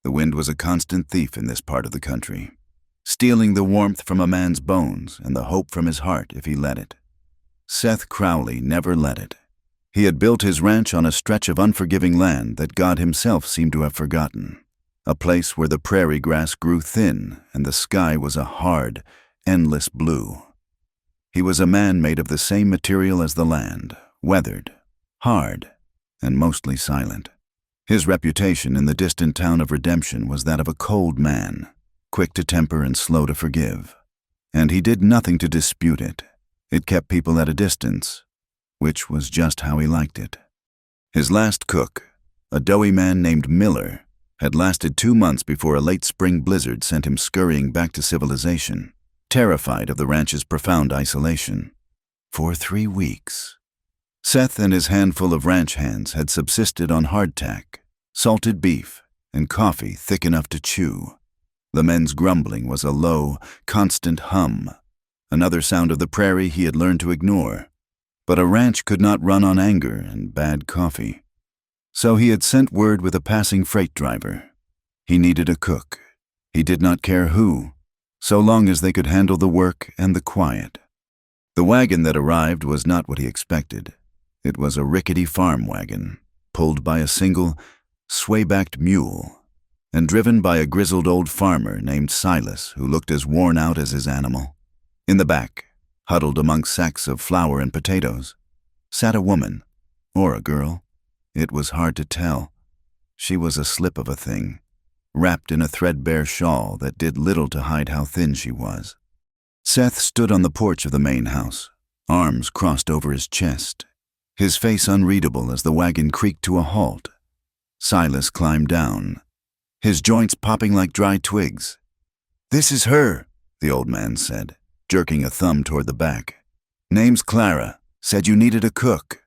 The wind was a constant thief in this part of the country, stealing the warmth from a man's bones and the hope from his heart if he let it. Seth Crowley never let it. He had built his ranch on a stretch of unforgiving land that God himself seemed to have forgotten, a place where the prairie grass grew thin and the sky was a hard, endless blue. He was a man made of the same material as the land, weathered, hard, and mostly silent. His reputation in the distant town of Redemption was that of a cold man, quick to temper and slow to forgive. And he did nothing to dispute it. It kept people at a distance, which was just how he liked it. His last cook, a doughy man named Miller, had lasted 2 months before a late spring blizzard sent him scurrying back to civilization, terrified of the ranch's profound isolation. For 3 weeks, Seth and his handful of ranch hands had subsisted on hardtack, salted beef, and coffee thick enough to chew. The men's grumbling was a low, constant hum, another sound of the prairie he had learned to ignore. But a ranch could not run on anger and bad coffee. So he had sent word with a passing freight driver. He needed a cook. He did not care who, so long as they could handle the work and the quiet. The wagon that arrived was not what he expected. It was a rickety farm wagon, pulled by a single, sway-backed mule, and driven by a grizzled old farmer named Silas who looked as worn out as his animal. In the back, huddled amongst sacks of flour and potatoes, sat a woman, or a girl. It was hard to tell. She was a slip of a thing, wrapped in a threadbare shawl that did little to hide how thin she was. Seth stood on the porch of the main house, arms crossed over his chest, his face unreadable as the wagon creaked to a halt. Silas climbed down, his joints popping like dry twigs. "This is her," the old man said, jerking a thumb toward the back. "Name's Clara. Said you needed a cook."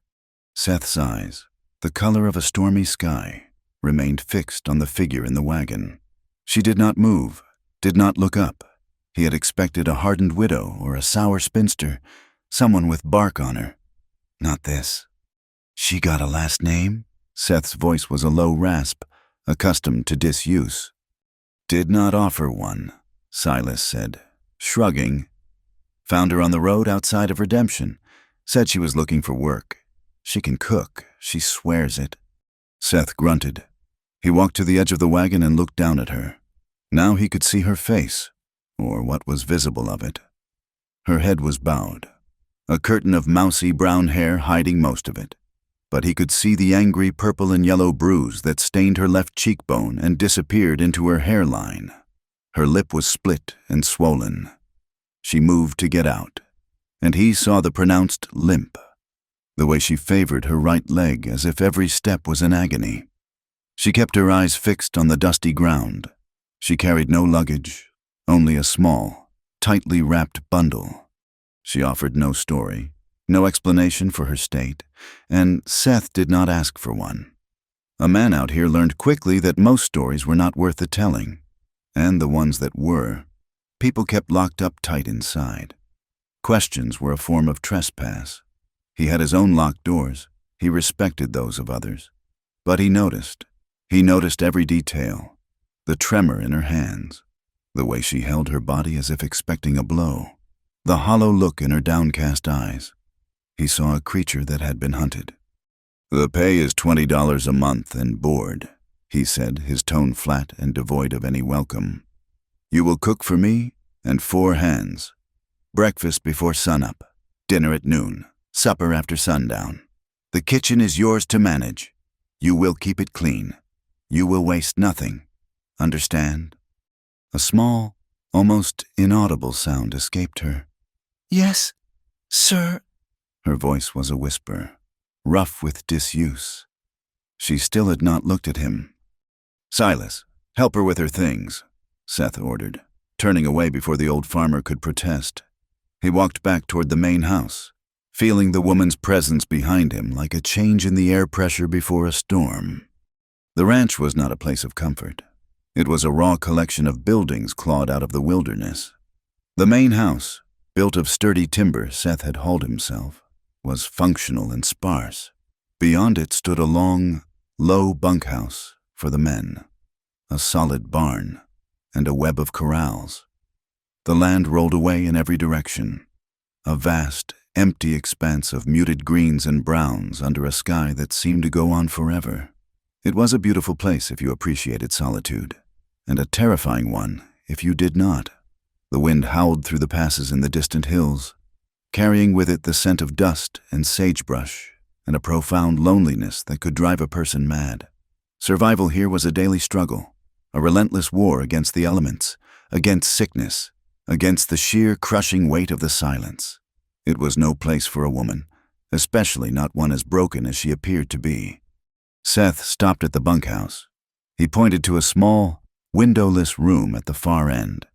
Seth's eyes, the color of a stormy sky, remained fixed on the figure in the wagon. She did not move, did not look up. He had expected a hardened widow or a sour spinster, someone with bark on her. Not this. "She got a last name?" Seth's voice was a low rasp, accustomed to disuse. "Did not offer one," Silas said, shrugging. "Found her on the road outside of Redemption. Said she was looking for work. She can cook, she swears it." Seth grunted. He walked to the edge of the wagon and looked down at her. Now he could see her face, or what was visible of it. Her head was bowed, a curtain of mousy brown hair hiding most of it. But he could see the angry purple and yellow bruise that stained her left cheekbone and disappeared into her hairline. Her lip was split and swollen. She moved to get out, and he saw the pronounced limp, the way she favored her right leg as if every step was an agony. She kept her eyes fixed on the dusty ground. She carried no luggage, only a small, tightly wrapped bundle. She offered no story, no explanation for her state, and Seth did not ask for one. A man out here learned quickly that most stories were not worth the telling, and the ones that were, people kept locked up tight inside. Questions were a form of trespass. He had his own locked doors. He respected those of others. But he noticed every detail, the tremor in her hands, the way she held her body as if expecting a blow, the hollow look in her downcast eyes. He saw a creature that had been hunted. "The pay is $20 a month and board," he said, his tone flat and devoid of any welcome. "You will cook for me and 4 hands. Breakfast before sunup, dinner at noon, supper after sundown. The kitchen is yours to manage. You will keep it clean. You will waste nothing. Understand?" A small, almost inaudible sound escaped her. "Yes, sir." Her voice was a whisper, rough with disuse. She still had not looked at him. "Silas, help her with her things," Seth ordered, turning away before the old farmer could protest. He walked back toward the main house, feeling the woman's presence behind him like a change in the air pressure before a storm. The ranch was not a place of comfort. It was a raw collection of buildings clawed out of the wilderness. The main house, built of sturdy timber Seth had hauled himself, was functional and sparse. Beyond it stood a long, low bunkhouse for the men. a solid barn, and a web of corrals. The land rolled away in every direction, a vast, empty expanse of muted greens and browns under a sky that seemed to go on forever. It was a beautiful place if you appreciated solitude, and a terrifying one if you did not. The wind howled through the passes in the distant hills, carrying with it the scent of dust and sagebrush and a profound loneliness that could drive a person mad. Survival here was a daily struggle, a relentless war against the elements, against sickness, against the sheer crushing weight of the silence. It was no place for a woman, especially not one as broken as she appeared to be. Seth stopped at the bunkhouse. He pointed to a small, windowless room at the far end.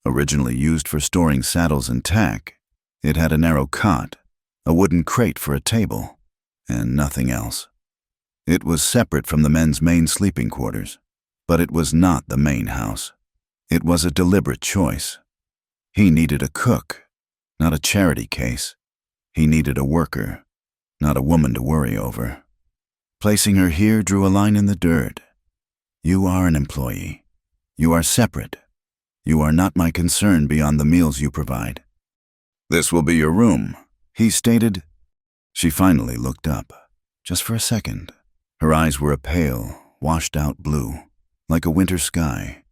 Originally used for storing saddles and tack, it had a narrow cot, a wooden crate for a table, and nothing else. It was separate from the men's main sleeping quarters, but it was not the main house. It was a deliberate choice. He needed a cook, not a charity case. He needed a worker, not a woman to worry over. Placing her here drew a line in the dirt. You are an employee. You are separate. You are not my concern beyond the meals you provide. This will be your room, he stated. She finally looked up, just for a second. Her eyes were a pale, washed-out blue, like a winter sky.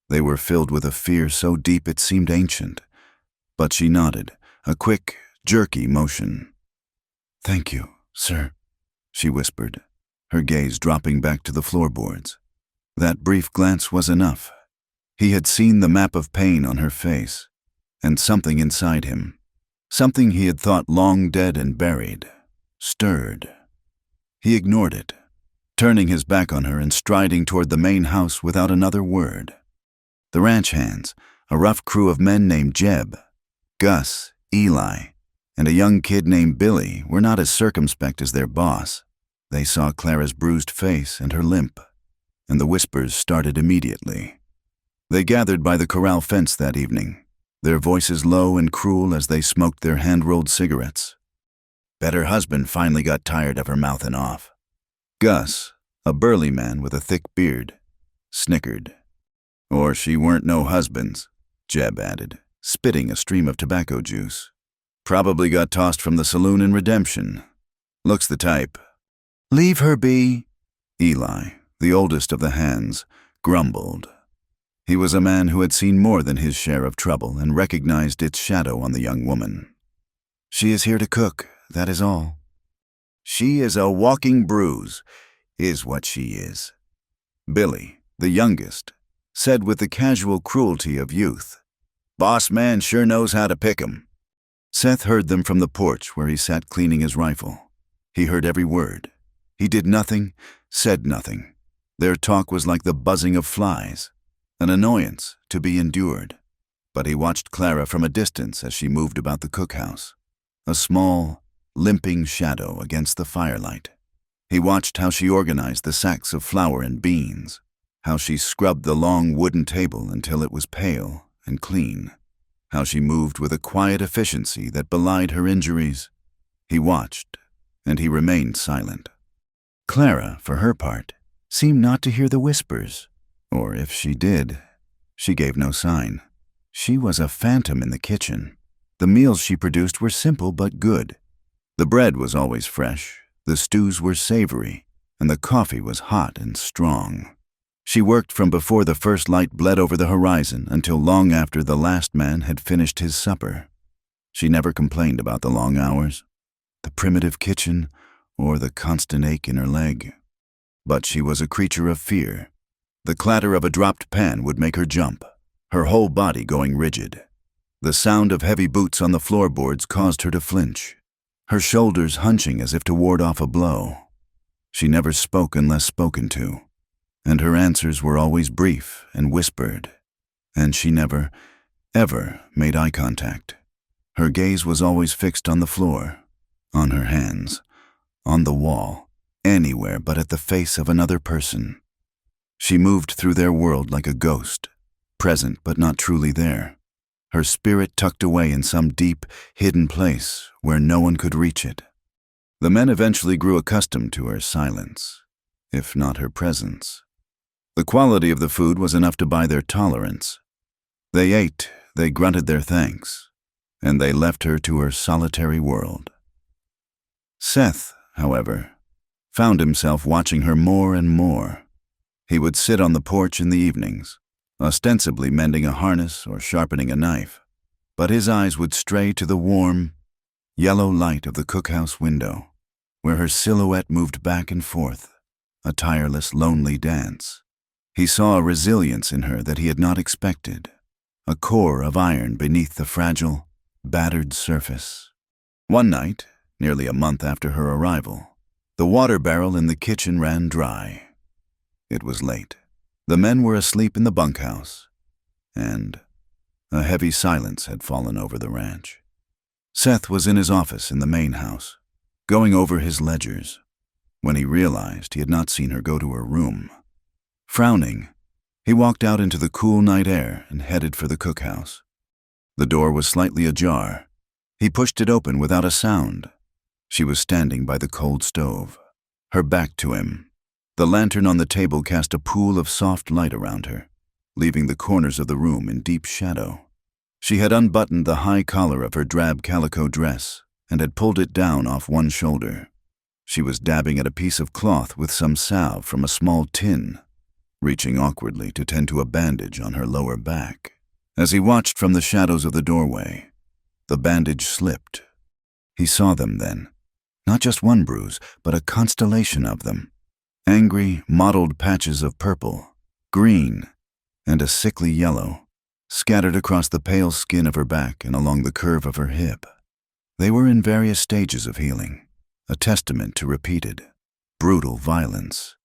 They were filled with a fear so deep it seemed ancient. But she nodded, a quick, jerky motion. "Thank you, sir," she whispered, her gaze dropping back to the floorboards. That brief glance was enough. He had seen the map of pain on her face, and something inside him, something he had thought long dead and buried, stirred. He ignored it, turning his back on her and striding toward the main house without another word. The ranch hands, a rough crew of men named Jeb, Gus, Eli, and a young kid named Billy, were not as circumspect as their boss. They saw Clara's bruised face and her limp, and the whispers started immediately. They gathered by the corral fence that evening, their voices low and cruel as they smoked their hand-rolled cigarettes. Bet her husband finally got tired of her mouthing off. Gus, a burly man with a thick beard, snickered. Or she weren't no husbands, Jeb added, spitting a stream of tobacco juice. Probably got tossed from the saloon in redemption. Looks the type. Leave her be, Eli, the oldest of the hands, grumbled. He was a man who had seen more than his share of trouble and recognized its shadow on the young woman. She is here to cook, that is all. She is a walking bruise, is what she is. Billy, the youngest, said with the casual cruelty of youth. Boss man sure knows how to pick 'em. Seth heard them from the porch where he sat cleaning his rifle. He heard every word. He did nothing, said nothing. Their talk was like the buzzing of flies, an annoyance to be endured. But he watched Clara from a distance as she moved about the cookhouse, a small, limping shadow against the firelight. He watched how she organized the sacks of flour and beans, how she scrubbed the long wooden table until it was pale and clean, how she moved with a quiet efficiency that belied her injuries. He watched, and he remained silent. Clara, for her part, seemed not to hear the whispers, or if she did, she gave no sign. She was a phantom in the kitchen. The meals she produced were simple but good. The bread was always fresh, the stews were savory, and the coffee was hot and strong. She worked from before the first light bled over the horizon until long after the last man had finished his supper. She never complained about the long hours, the primitive kitchen, or the constant ache in her leg. But she was a creature of fear. The clatter of a dropped pan would make her jump, her whole body going rigid. The sound of heavy boots on the floorboards caused her to flinch, her shoulders hunching as if to ward off a blow. She never spoke unless spoken to, and her answers were always brief and whispered, and she never, ever made eye contact. Her gaze was always fixed on the floor, on her hands, on the wall, anywhere but at the face of another person. She moved through their world like a ghost, present but not truly there, her spirit tucked away in some deep, hidden place where no one could reach it. The men eventually grew accustomed to her silence, if not her presence. The quality of the food was enough to buy their tolerance. They ate, they grunted their thanks, and they left her to her solitary world. Seth, however, found himself watching her more and more. He would sit on the porch in the evenings, ostensibly mending a harness or sharpening a knife, but his eyes would stray to the warm, yellow light of the cookhouse window, where her silhouette moved back and forth, a tireless, lonely dance. He saw a resilience in her that he had not expected, a core of iron beneath the fragile, battered surface. One night, nearly a month after her arrival, the water barrel in the kitchen ran dry. It was late. The men were asleep in the bunkhouse, and a heavy silence had fallen over the ranch. Seth was in his office in the main house, going over his ledgers, when he realized he had not seen her go to her room. Frowning, he walked out into the cool night air and headed for the cookhouse. The door was slightly ajar. He pushed it open without a sound. She was standing by the cold stove, her back to him. The lantern on the table cast a pool of soft light around her, leaving the corners of the room in deep shadow. She had unbuttoned the high collar of her drab calico dress and had pulled it down off one shoulder. She was dabbing at a piece of cloth with some salve from a small tin, reaching awkwardly to tend to a bandage on her lower back. As he watched from the shadows of the doorway, the bandage slipped. He saw them then, not just one bruise, but a constellation of them. Angry, mottled patches of purple, green, and a sickly yellow, scattered across the pale skin of her back and along the curve of her hip. They were in various stages of healing, a testament to repeated, brutal violence.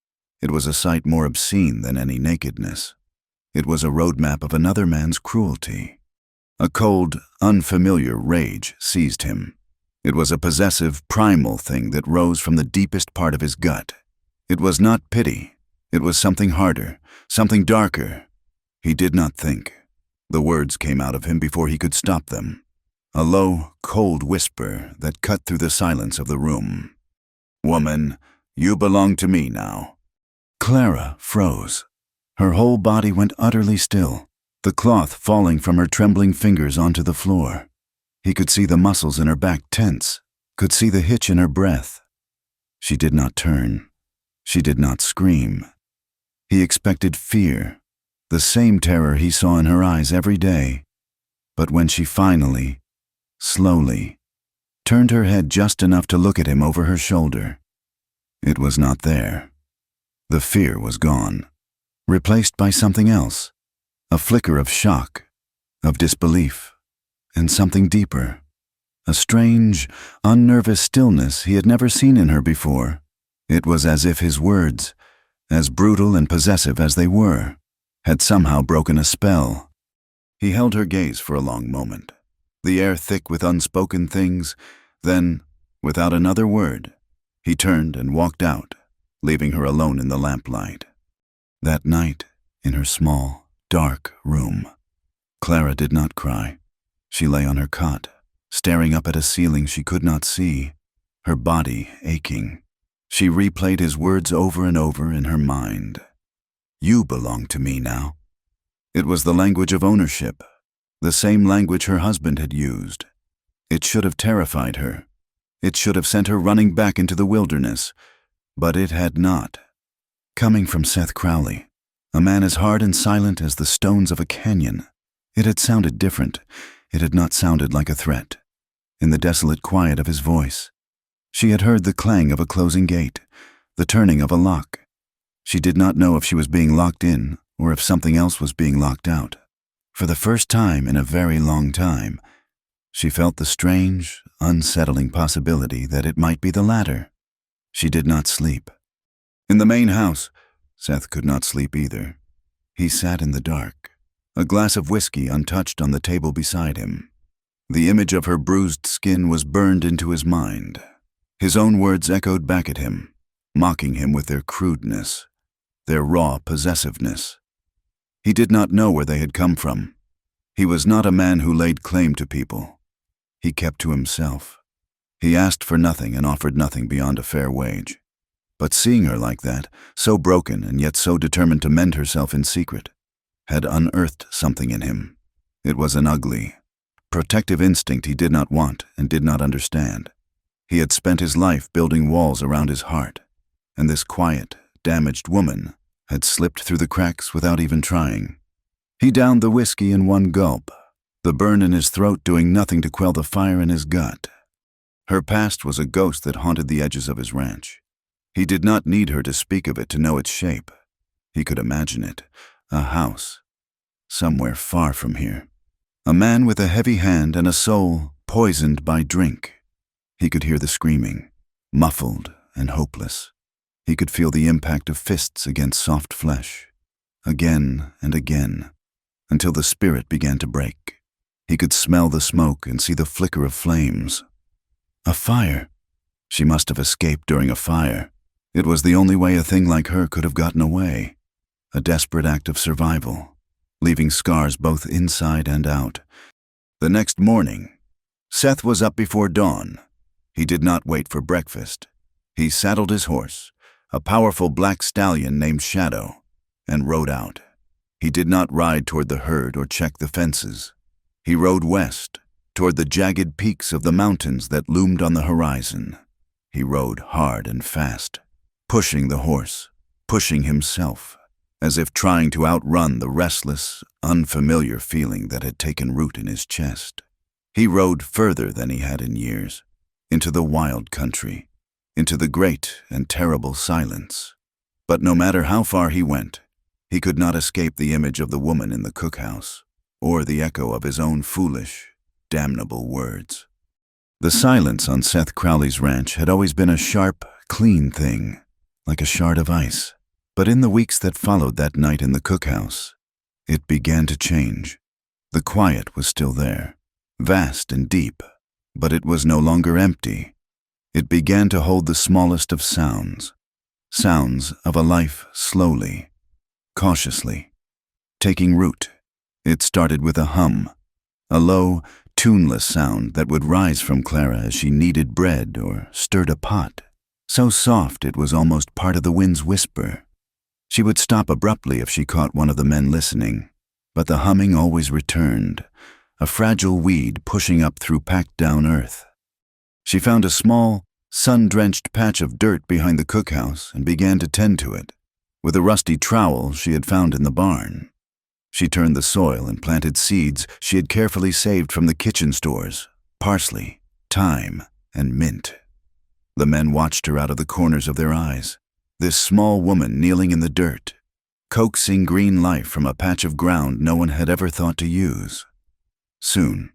It was a sight more obscene than any nakedness. It was a roadmap of another man's cruelty. A cold, unfamiliar rage seized him. It was a possessive, primal thing that rose from the deepest part of his gut. It was not pity. It was something harder, something darker. He did not think. The words came out of him before he could stop them. A low, cold whisper that cut through the silence of the room. "Woman, you belong to me now." Clara froze. Her whole body went utterly still, the cloth falling from her trembling fingers onto the floor. He could see the muscles in her back tense, could see the hitch in her breath. She did not turn. She did not scream. He expected fear, the same terror he saw in her eyes every day. But when she finally, slowly, turned her head just enough to look at him over her shoulder, it was not there. The fear was gone, replaced by something else, a flicker of shock, of disbelief, and something deeper, a strange, unnervous stillness he had never seen in her before. It was as if his words, as brutal and possessive as they were, had somehow broken a spell. He held her gaze for a long moment, the air thick with unspoken things. Then, without another word, he turned and walked out, leaving her alone in the lamplight. That night, in her small, dark room, Clara did not cry. She lay on her cot, staring up at a ceiling she could not see, her body aching. She replayed his words over and over in her mind. "You belong to me now." It was the language of ownership, the same language her husband had used. It should have terrified her. It should have sent her running back into the wilderness, but it had not. Coming from Seth Crowley, a man as hard and silent as the stones of a canyon, it had sounded different. It had not sounded like a threat. In the desolate quiet of his voice, she had heard the clang of a closing gate, the turning of a lock. She did not know if she was being locked in or if something else was being locked out. For the first time in a very long time, she felt the strange, unsettling possibility that it might be the latter. She did not sleep. In the main house, Seth could not sleep either. He sat in the dark, a glass of whiskey untouched on the table beside him. The image of her bruised skin was burned into his mind. His own words echoed back at him, mocking him with their crudeness, their raw possessiveness. He did not know where they had come from. He was not a man who laid claim to people. He kept to himself. He asked for nothing and offered nothing beyond a fair wage. But seeing her like that, so broken and yet so determined to mend herself in secret, had unearthed something in him. It was an ugly, protective instinct he did not want and did not understand. He had spent his life building walls around his heart, and this quiet, damaged woman had slipped through the cracks without even trying. He downed the whiskey in one gulp, the burn in his throat doing nothing to quell the fire in his gut. Her past was a ghost that haunted the edges of his ranch. He did not need her to speak of it to know its shape. He could imagine it, a house, somewhere far from here. A man with a heavy hand and a soul poisoned by drink. He could hear the screaming, muffled and hopeless. He could feel the impact of fists against soft flesh, again and again, until the spirit began to break. He could smell the smoke and see the flicker of flames. A fire. She must have escaped during a fire. It was the only way a thing like her could have gotten away. A desperate act of survival, leaving scars both inside and out. The next morning, Seth was up before dawn. He did not wait for breakfast. He saddled his horse, a powerful black stallion named Shadow, and rode out. He did not ride toward the herd or check the fences. He rode west, toward the jagged peaks of the mountains that loomed on the horizon. He rode hard and fast, pushing the horse, pushing himself, as if trying to outrun the restless, unfamiliar feeling that had taken root in his chest. He rode further than he had in years, into the wild country, into the great and terrible silence. But no matter how far he went, he could not escape the image of the woman in the cookhouse, or the echo of his own foolish, damnable words. The silence on Seth Crowley's ranch had always been a sharp, clean thing, like a shard of ice. But in the weeks that followed that night in the cookhouse, it began to change. The quiet was still there, vast and deep, but it was no longer empty. It began to hold the smallest of sounds, sounds of a life slowly, cautiously, taking root. It started with a hum, a low, tuneless sound that would rise from Clara as she kneaded bread or stirred a pot, so soft it was almost part of the wind's whisper. She would stop abruptly if she caught one of the men listening, but the humming always returned, a fragile weed pushing up through packed-down earth. She found a small, sun-drenched patch of dirt behind the cookhouse and began to tend to it, with a rusty trowel she had found in the barn. She turned the soil and planted seeds she had carefully saved from the kitchen stores, parsley, thyme, and mint. The men watched her out of the corners of their eyes, this small woman kneeling in the dirt, coaxing green life from a patch of ground no one had ever thought to use. Soon,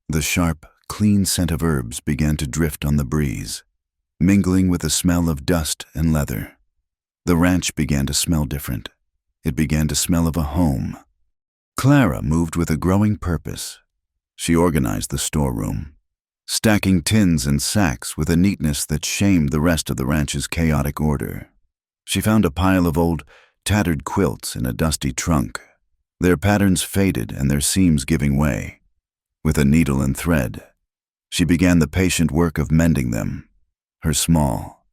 the sharp, clean scent of herbs began to drift on the breeze, mingling with the smell of dust and leather. The ranch began to smell different. It began to smell of a home. Clara moved with a growing purpose. She organized the storeroom, stacking tins and sacks with a neatness that shamed the rest of the ranch's chaotic order. She found a pile of old, tattered quilts in a dusty trunk, their patterns faded and their seams giving way. With a needle and thread, she began the patient work of mending them, her small,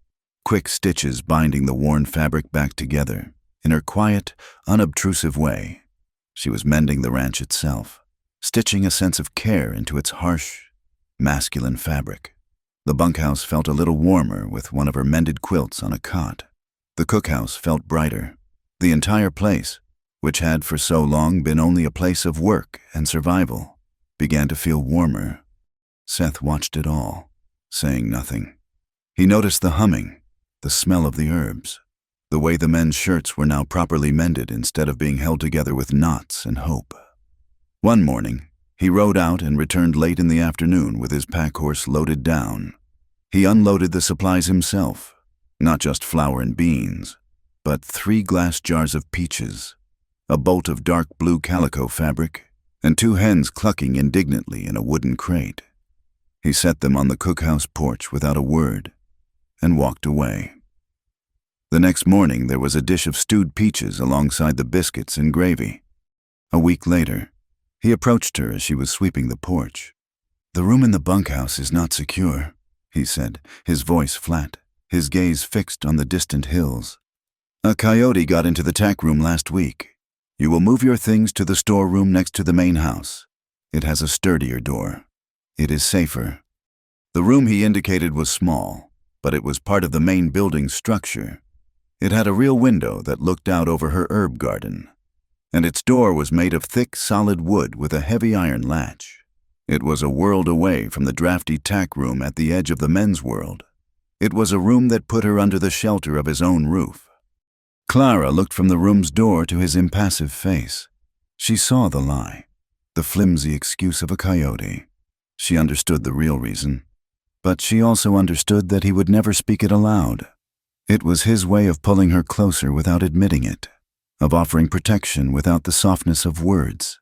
quick stitches binding the worn fabric back together in her quiet, unobtrusive way. She was mending the ranch itself, stitching a sense of care into its harsh, masculine fabric. The bunkhouse felt a little warmer with one of her mended quilts on a cot. The cookhouse felt brighter. The entire place, which had for so long been only a place of work and survival, began to feel warmer. Seth watched it all, saying nothing. He noticed the humming, the smell of the herbs, the way the men's shirts were now properly mended instead of being held together with knots and hope. One morning, he rode out and returned late in the afternoon with his pack horse loaded down. He unloaded the supplies himself, not just flour and beans, but 3 glass jars of peaches, a bolt of dark blue calico fabric, and 2 hens clucking indignantly in a wooden crate. He set them on the cookhouse porch without a word and walked away. The next morning there was a dish of stewed peaches alongside the biscuits and gravy. A week later, he approached her as she was sweeping the porch. "The room in the bunkhouse is not secure," he said, his voice flat, his gaze fixed on the distant hills. "A coyote got into the tack room last week. You will move your things to the storeroom next to the main house. It has a sturdier door. It is safer." The room he indicated was small, but it was part of the main building's structure. It had a real window that looked out over her herb garden, and its door was made of thick, solid wood with a heavy iron latch. It was a world away from the drafty tack room at the edge of the men's world. It was a room that put her under the shelter of his own roof. Clara looked from the room's door to his impassive face. She saw the lie, the flimsy excuse of a coyote. She understood the real reason, but she also understood that he would never speak it aloud. It was his way of pulling her closer without admitting it, of offering protection without the softness of words.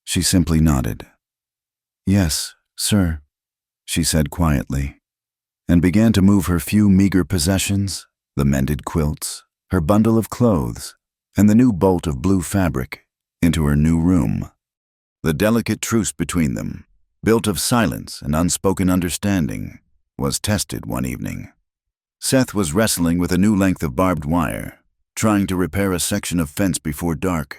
She simply nodded. "Yes, sir," she said quietly, and began to move her few meager possessions, the mended quilts, her bundle of clothes, and the new bolt of blue fabric, into her new room. The delicate truce between them, built of silence and unspoken understanding, was tested one evening. Seth was wrestling with a new length of barbed wire, trying to repair a section of fence before dark,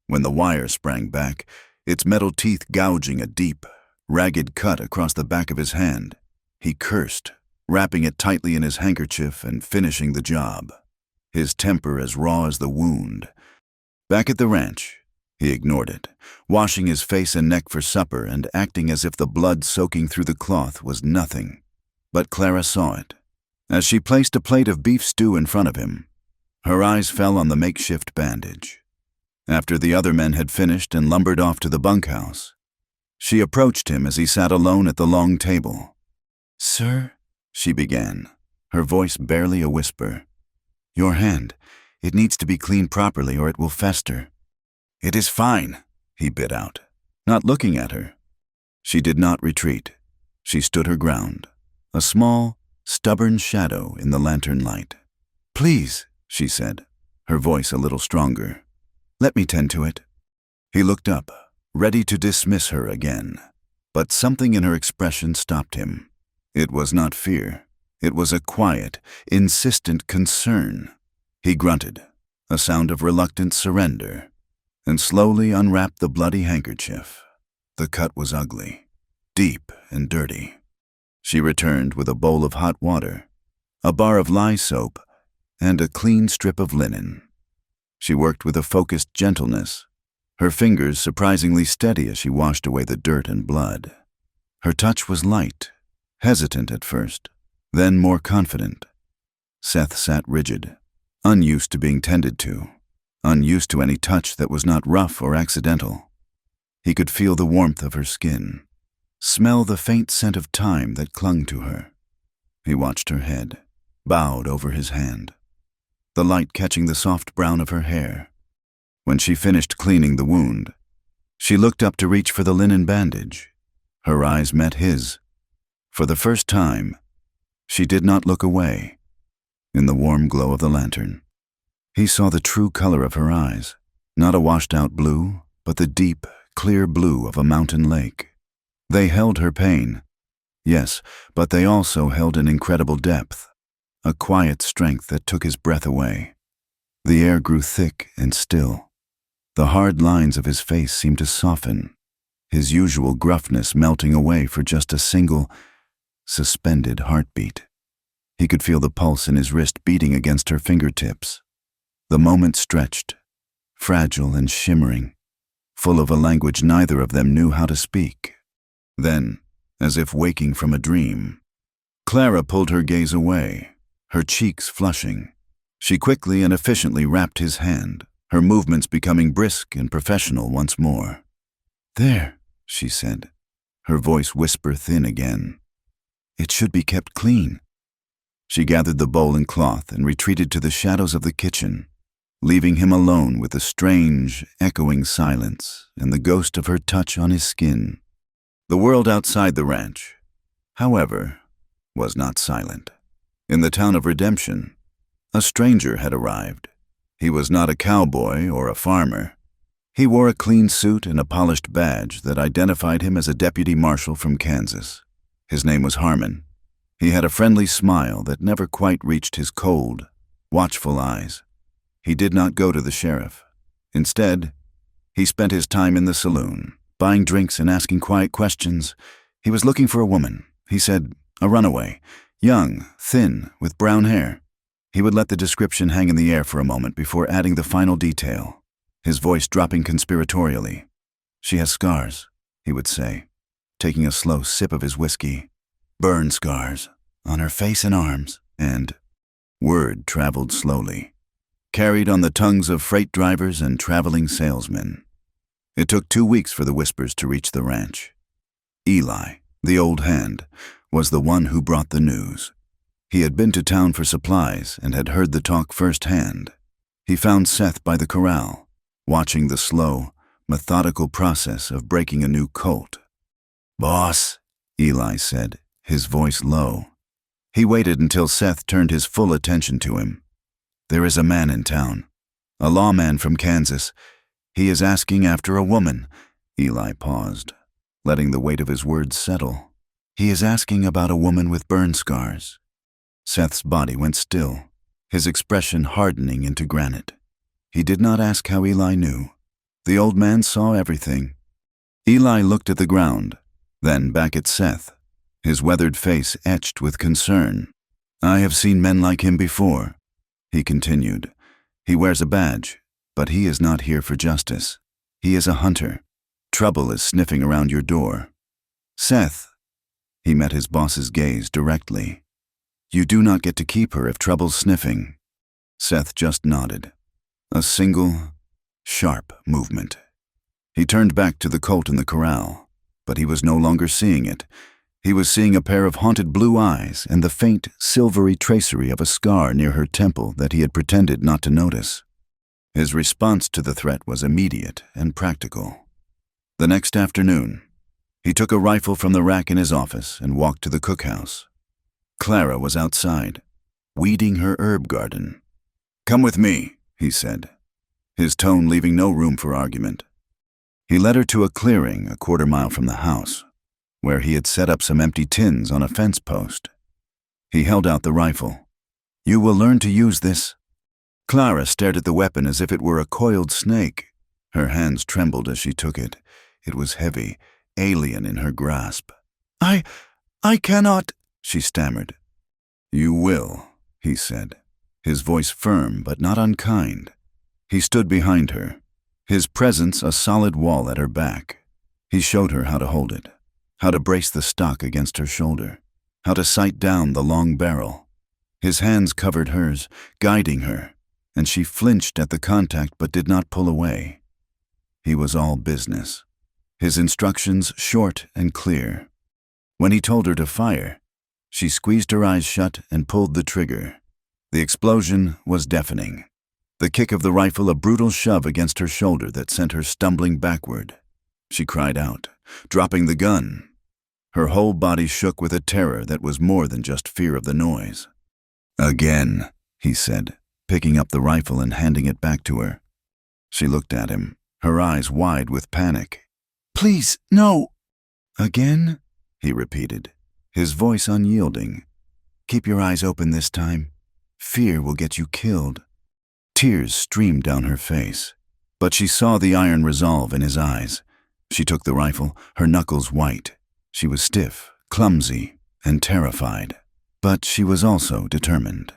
when the wire sprang back, its metal teeth gouging a deep, ragged cut across the back of his hand. He cursed, wrapping it tightly in his handkerchief and finishing the job, his temper as raw as the wound. Back at the ranch, he ignored it, washing his face and neck for supper and acting as if the blood soaking through the cloth was nothing. But Clara saw it. As she placed a plate of beef stew in front of him, her eyes fell on the makeshift bandage. After the other men had finished and lumbered off to the bunkhouse, she approached him as he sat alone at the long table. "Sir," she began, her voice barely a whisper. "Your hand. It needs to be cleaned properly or it will fester." "It is fine," he bit out, not looking at her. She did not retreat. She stood her ground, a small, stubborn shadow in the lantern light. "Please," she said, her voice a little stronger. "Let me tend to it." He looked up, ready to dismiss her again, but something in her expression stopped him. It was not fear. It was a quiet, insistent concern. He grunted, a sound of reluctant surrender, and slowly unwrapped the bloody handkerchief. The cut was ugly, deep and dirty. She returned with a bowl of hot water, a bar of lye soap, and a clean strip of linen. She worked with a focused gentleness, her fingers surprisingly steady as she washed away the dirt and blood. Her touch was light, hesitant at first, then more confident. Seth sat rigid, unused to being tended to, unused to any touch that was not rough or accidental. He could feel the warmth of her skin, smell the faint scent of time that clung to her. He watched her head, bowed over his hand, the light catching the soft brown of her hair. When she finished cleaning the wound, she looked up to reach for the linen bandage. Her eyes met his. For the first time, she did not look away. In the warm glow of the lantern, he saw the true color of her eyes, not a washed-out blue, but the deep, clear blue of a mountain lake. They held her pain, yes, but they also held an incredible depth, a quiet strength that took his breath away. The air grew thick and still. The hard lines of his face seemed to soften, his usual gruffness melting away for just a single, suspended heartbeat. He could feel the pulse in his wrist beating against her fingertips. The moment stretched, fragile and shimmering, full of a language neither of them knew how to speak. Then, as if waking from a dream, Clara pulled her gaze away, her cheeks flushing. She quickly and efficiently wrapped his hand, her movements becoming brisk and professional once more. "There," she said, her voice whisper thin again. "It should be kept clean." She gathered the bowl and cloth and retreated to the shadows of the kitchen, leaving him alone with the strange, echoing silence and the ghost of her touch on his skin. The world outside the ranch, however, was not silent. In the town of Redemption, a stranger had arrived. He was not a cowboy or a farmer. He wore a clean suit and a polished badge that identified him as a deputy marshal from Kansas. His name was Harmon, He had a friendly smile that never quite reached his cold, watchful eyes. He did not go to the sheriff. Instead, he spent his time in the saloon, buying drinks and asking quiet questions. He was looking for a woman, he said, a runaway, young, thin, with brown hair. He would let the description hang in the air for a moment before adding the final detail, his voice dropping conspiratorially. She has scars, he would say, taking a slow sip of his whiskey. Burn scars, on her face and arms, and word traveled slowly, carried on the tongues of freight drivers and traveling salesmen. It took 2 weeks for the whispers to reach the ranch. Eli, the old hand, was the one who brought the news. He had been to town for supplies and had heard the talk firsthand. He found Seth by the corral, watching the slow, methodical process of breaking a new colt. "Boss," Eli said, his voice low. He waited until Seth turned his full attention to him. "There is a man in town, a lawman from Kansas. He is asking after a woman." Eli paused, letting the weight of his words settle. "He is asking about a woman with burn scars." Seth's body went still, his expression hardening into granite. He did not ask how Eli knew. The old man saw everything. Eli looked at the ground, then back at Seth, his weathered face etched with concern. "I have seen men like him before," he continued. "He wears a badge, but he is not here for justice. He is a hunter. Trouble is sniffing around your door." "Seth," he met his boss's gaze directly. "You do not get to keep her if trouble's sniffing." Seth just nodded. A single, sharp movement. He turned back to the colt in the corral, but he was no longer seeing it. He was seeing a pair of haunted blue eyes and the faint, silvery tracery of a scar near her temple that he had pretended not to notice. His response to the threat was immediate and practical. The next afternoon, he took a rifle from the rack in his office and walked to the cookhouse. Clara was outside, weeding her herb garden. "Come with me," he said, his tone leaving no room for argument. He led her to a clearing a quarter-mile from the house, where he had set up some empty tins on a fence post. He held out the rifle. "You will learn to use this." Clara stared at the weapon as if it were a coiled snake. Her hands trembled as she took it. It was heavy, alien in her grasp. I cannot," she stammered. "You will," he said, his voice firm but not unkind. He stood behind her, his presence a solid wall at her back. He showed her how to hold it, how to brace the stock against her shoulder, how to sight down the long barrel. His hands covered hers, guiding her, and she flinched at the contact but did not pull away. He was all business, his instructions short and clear. When he told her to fire, she squeezed her eyes shut and pulled the trigger. The explosion was deafening. The kick of the rifle a brutal shove against her shoulder that sent her stumbling backward. She cried out, dropping the gun. Her whole body shook with a terror that was more than just fear of the noise. "Again," he said, picking up the rifle and handing it back to her. She looked at him, her eyes wide with panic. "Please, no." "Again?" he repeated, his voice unyielding. "Keep your eyes open this time. Fear will get you killed." Tears streamed down her face, but she saw the iron resolve in his eyes. She took the rifle, her knuckles white. She was stiff, clumsy, and terrified, but she was also determined.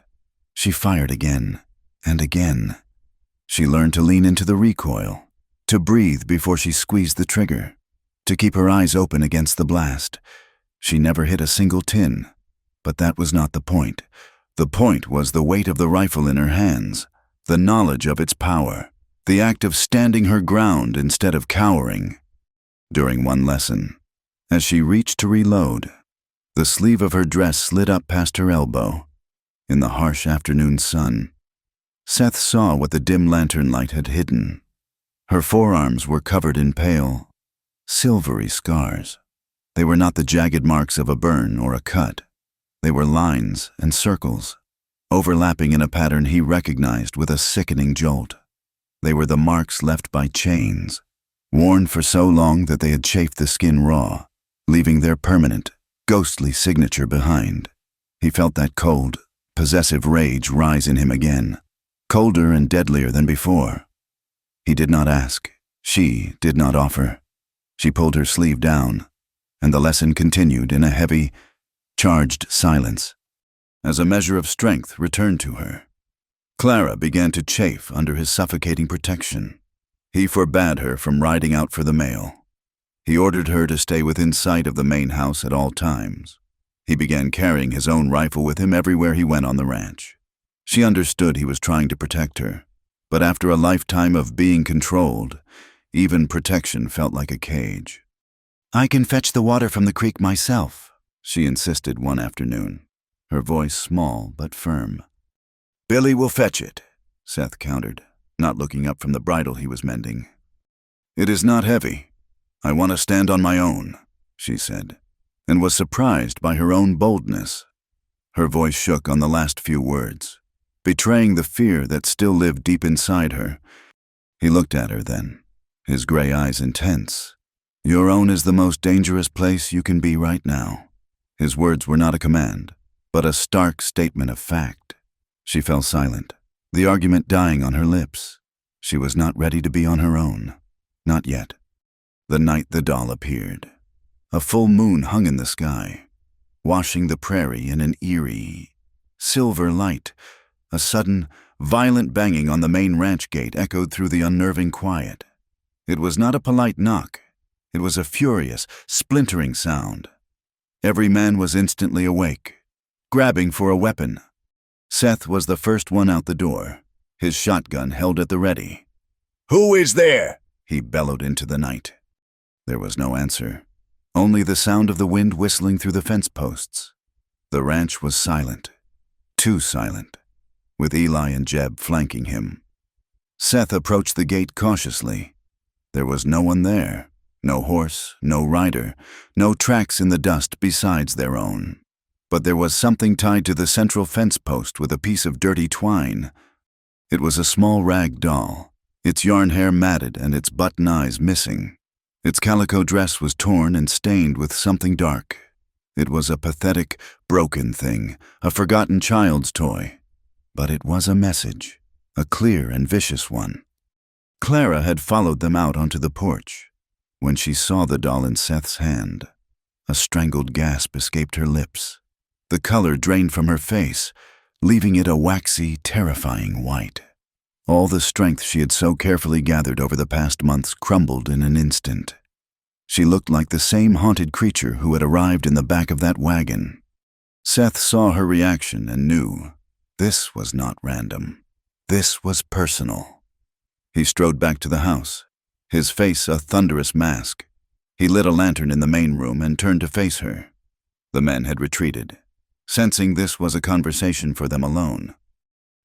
She fired again and again. She learned to lean into the recoil, to breathe before she squeezed the trigger, to keep her eyes open against the blast. She never hit a single tin, but that was not the point. The point was the weight of the rifle in her hands, the knowledge of its power, the act of standing her ground instead of cowering. During one lesson, as she reached to reload, the sleeve of her dress slid up past her elbow. In the harsh afternoon sun, Seth saw what the dim lantern light had hidden. Her forearms were covered in pale, silvery scars. They were not the jagged marks of a burn or a cut. They were lines and circles, overlapping in a pattern he recognized with a sickening jolt. They were the marks left by chains, worn for so long that they had chafed the skin raw, leaving their permanent, ghostly signature behind. He felt that cold, possessive rage rise in him again, colder and deadlier than before. He did not ask. She did not offer. She pulled her sleeve down, and the lesson continued in a heavy, charged silence. As a measure of strength returned to her, Clara began to chafe under his suffocating protection. He forbade her from riding out for the mail. He ordered her to stay within sight of the main house at all times. He began carrying his own rifle with him everywhere he went on the ranch. She understood he was trying to protect her, but after a lifetime of being controlled, even protection felt like a cage. "I can fetch the water from the creek myself," she insisted one afternoon, her voice small but firm. "Billy will fetch it," Seth countered, not looking up from the bridle he was mending. "It is not heavy. I want to stand on my own," she said, and was surprised by her own boldness. Her voice shook on the last few words, betraying the fear that still lived deep inside her. He looked at her then, his gray eyes intense. "Your own is the most dangerous place you can be right now." His words were not a command, but a stark statement of fact. She fell silent, the argument dying on her lips. She was not ready to be on her own. Not yet. The night the doll appeared. A full moon hung in the sky, washing the prairie in an eerie, silver light. A sudden, violent banging on the main ranch gate echoed through the unnerving quiet. It was not a polite knock. It was a furious, splintering sound. Every man was instantly awake, grabbing for a weapon. Seth was the first one out the door, his shotgun held at the ready. "Who is there?" he bellowed into the night. There was no answer, only the sound of the wind whistling through the fence posts. The ranch was silent, too silent, with Eli and Jeb flanking him. Seth approached the gate cautiously. There was no one there, no horse, no rider, no tracks in the dust besides their own. But there was something tied to the central fence post with a piece of dirty twine. It was a small rag doll, its yarn hair matted and its button eyes missing. Its calico dress was torn and stained with something dark. It was a pathetic, broken thing, a forgotten child's toy. But it was a message, a clear and vicious one. Clara had followed them out onto the porch. When she saw the doll in Seth's hand, a strangled gasp escaped her lips. The color drained from her face, leaving it a waxy, terrifying white. All the strength she had so carefully gathered over the past months crumbled in an instant. She looked like the same haunted creature who had arrived in the back of that wagon. Seth saw her reaction and knew this was not random. This was personal. He strode back to the house, his face a thunderous mask. He lit a lantern in the main room and turned to face her. The men had retreated, sensing this was a conversation for them alone.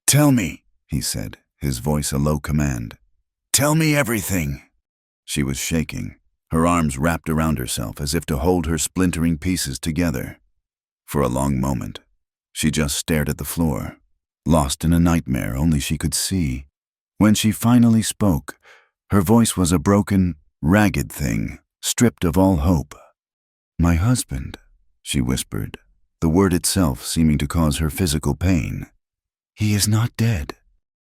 "Tell me," he said, his voice a low command. "Tell me everything." She was shaking, her arms wrapped around herself as if to hold her splintering pieces together. For a long moment, she just stared at the floor, lost in a nightmare only she could see. When she finally spoke, her voice was a broken, ragged thing, stripped of all hope. "My husband," she whispered, the word itself seeming to cause her physical pain. "He is not dead."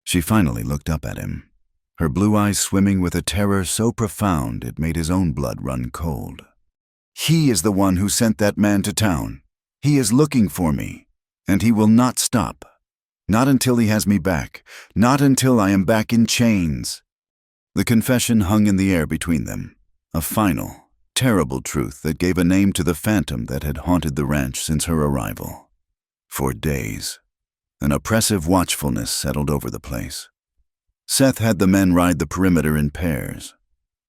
She finally looked up at him, her blue eyes swimming with a terror so profound it made his own blood run cold. "He is the one who sent that man to town. He is looking for me, and he will not stop. Not until he has me back, not until I am back in chains." The confession hung in the air between them, a final, terrible truth that gave a name to the phantom that had haunted the ranch since her arrival. For days, an oppressive watchfulness settled over the place. Seth had the men ride the perimeter in pairs,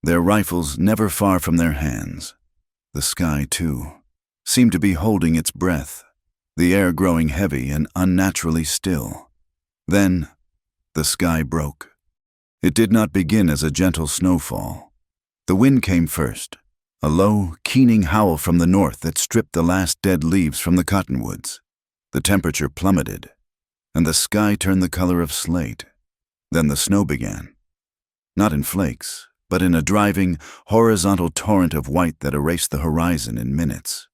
their rifles never far from their hands. The sky, too, seemed to be holding its breath, the air growing heavy and unnaturally still. Then, the sky broke. It did not begin as a gentle snowfall. The wind came first, a low, keening howl from the north that stripped the last dead leaves from the cottonwoods. The temperature plummeted, and the sky turned the color of slate. Then the snow began. Not in flakes, but in a driving, horizontal torrent of white that erased the horizon in minutes.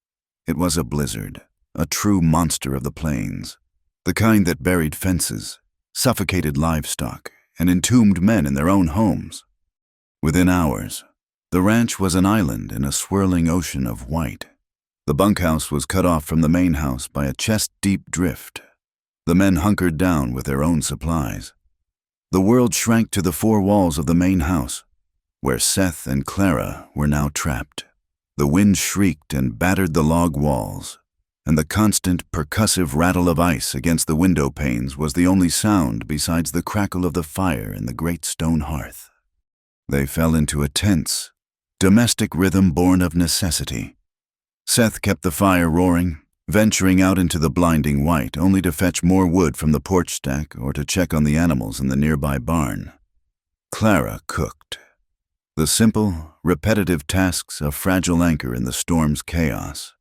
It was a blizzard, a true monster of the plains, the kind that buried fences, suffocated livestock, and entombed men in their own homes. Within hours, the ranch was an island in a swirling ocean of white. The bunkhouse was cut off from the main house by a chest-deep drift. The men hunkered down with their own supplies. The world shrank to the four walls of the main house, where Seth and Clara were now trapped. The wind shrieked and battered the log walls, and the constant percussive rattle of ice against the window panes was the only sound besides the crackle of the fire in the great stone hearth. They fell into a tense, domestic rhythm born of necessity. Seth kept the fire roaring, venturing out into the blinding white only to fetch more wood from the porch stack or to check on the animals in the nearby barn. Clara cooked. The simple, repetitive tasks a fragile anchor in the storm's chaos.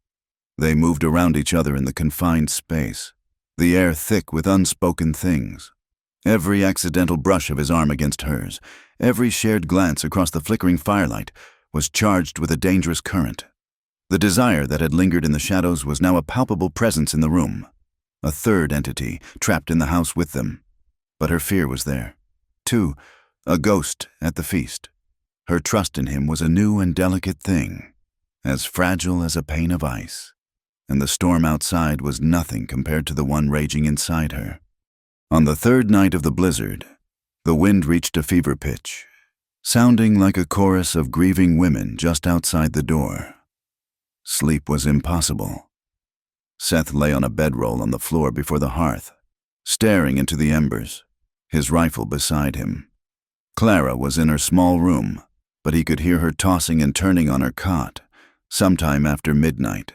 They moved around each other in the confined space, the air thick with unspoken things. Every accidental brush of his arm against hers, every shared glance across the flickering firelight was charged with a dangerous current. The desire that had lingered in the shadows was now a palpable presence in the room, a third entity trapped in the house with them. But her fear was there, too, a ghost at the feast. Her trust in him was a new and delicate thing, as fragile as a pane of ice, and the storm outside was nothing compared to the one raging inside her. On the third night of the blizzard, the wind reached a fever pitch, sounding like a chorus of grieving women just outside the door. Sleep was impossible. Seth lay on a bedroll on the floor before the hearth, staring into the embers, his rifle beside him. Clara was in her small room, but he could hear her tossing and turning on her cot, sometime after midnight.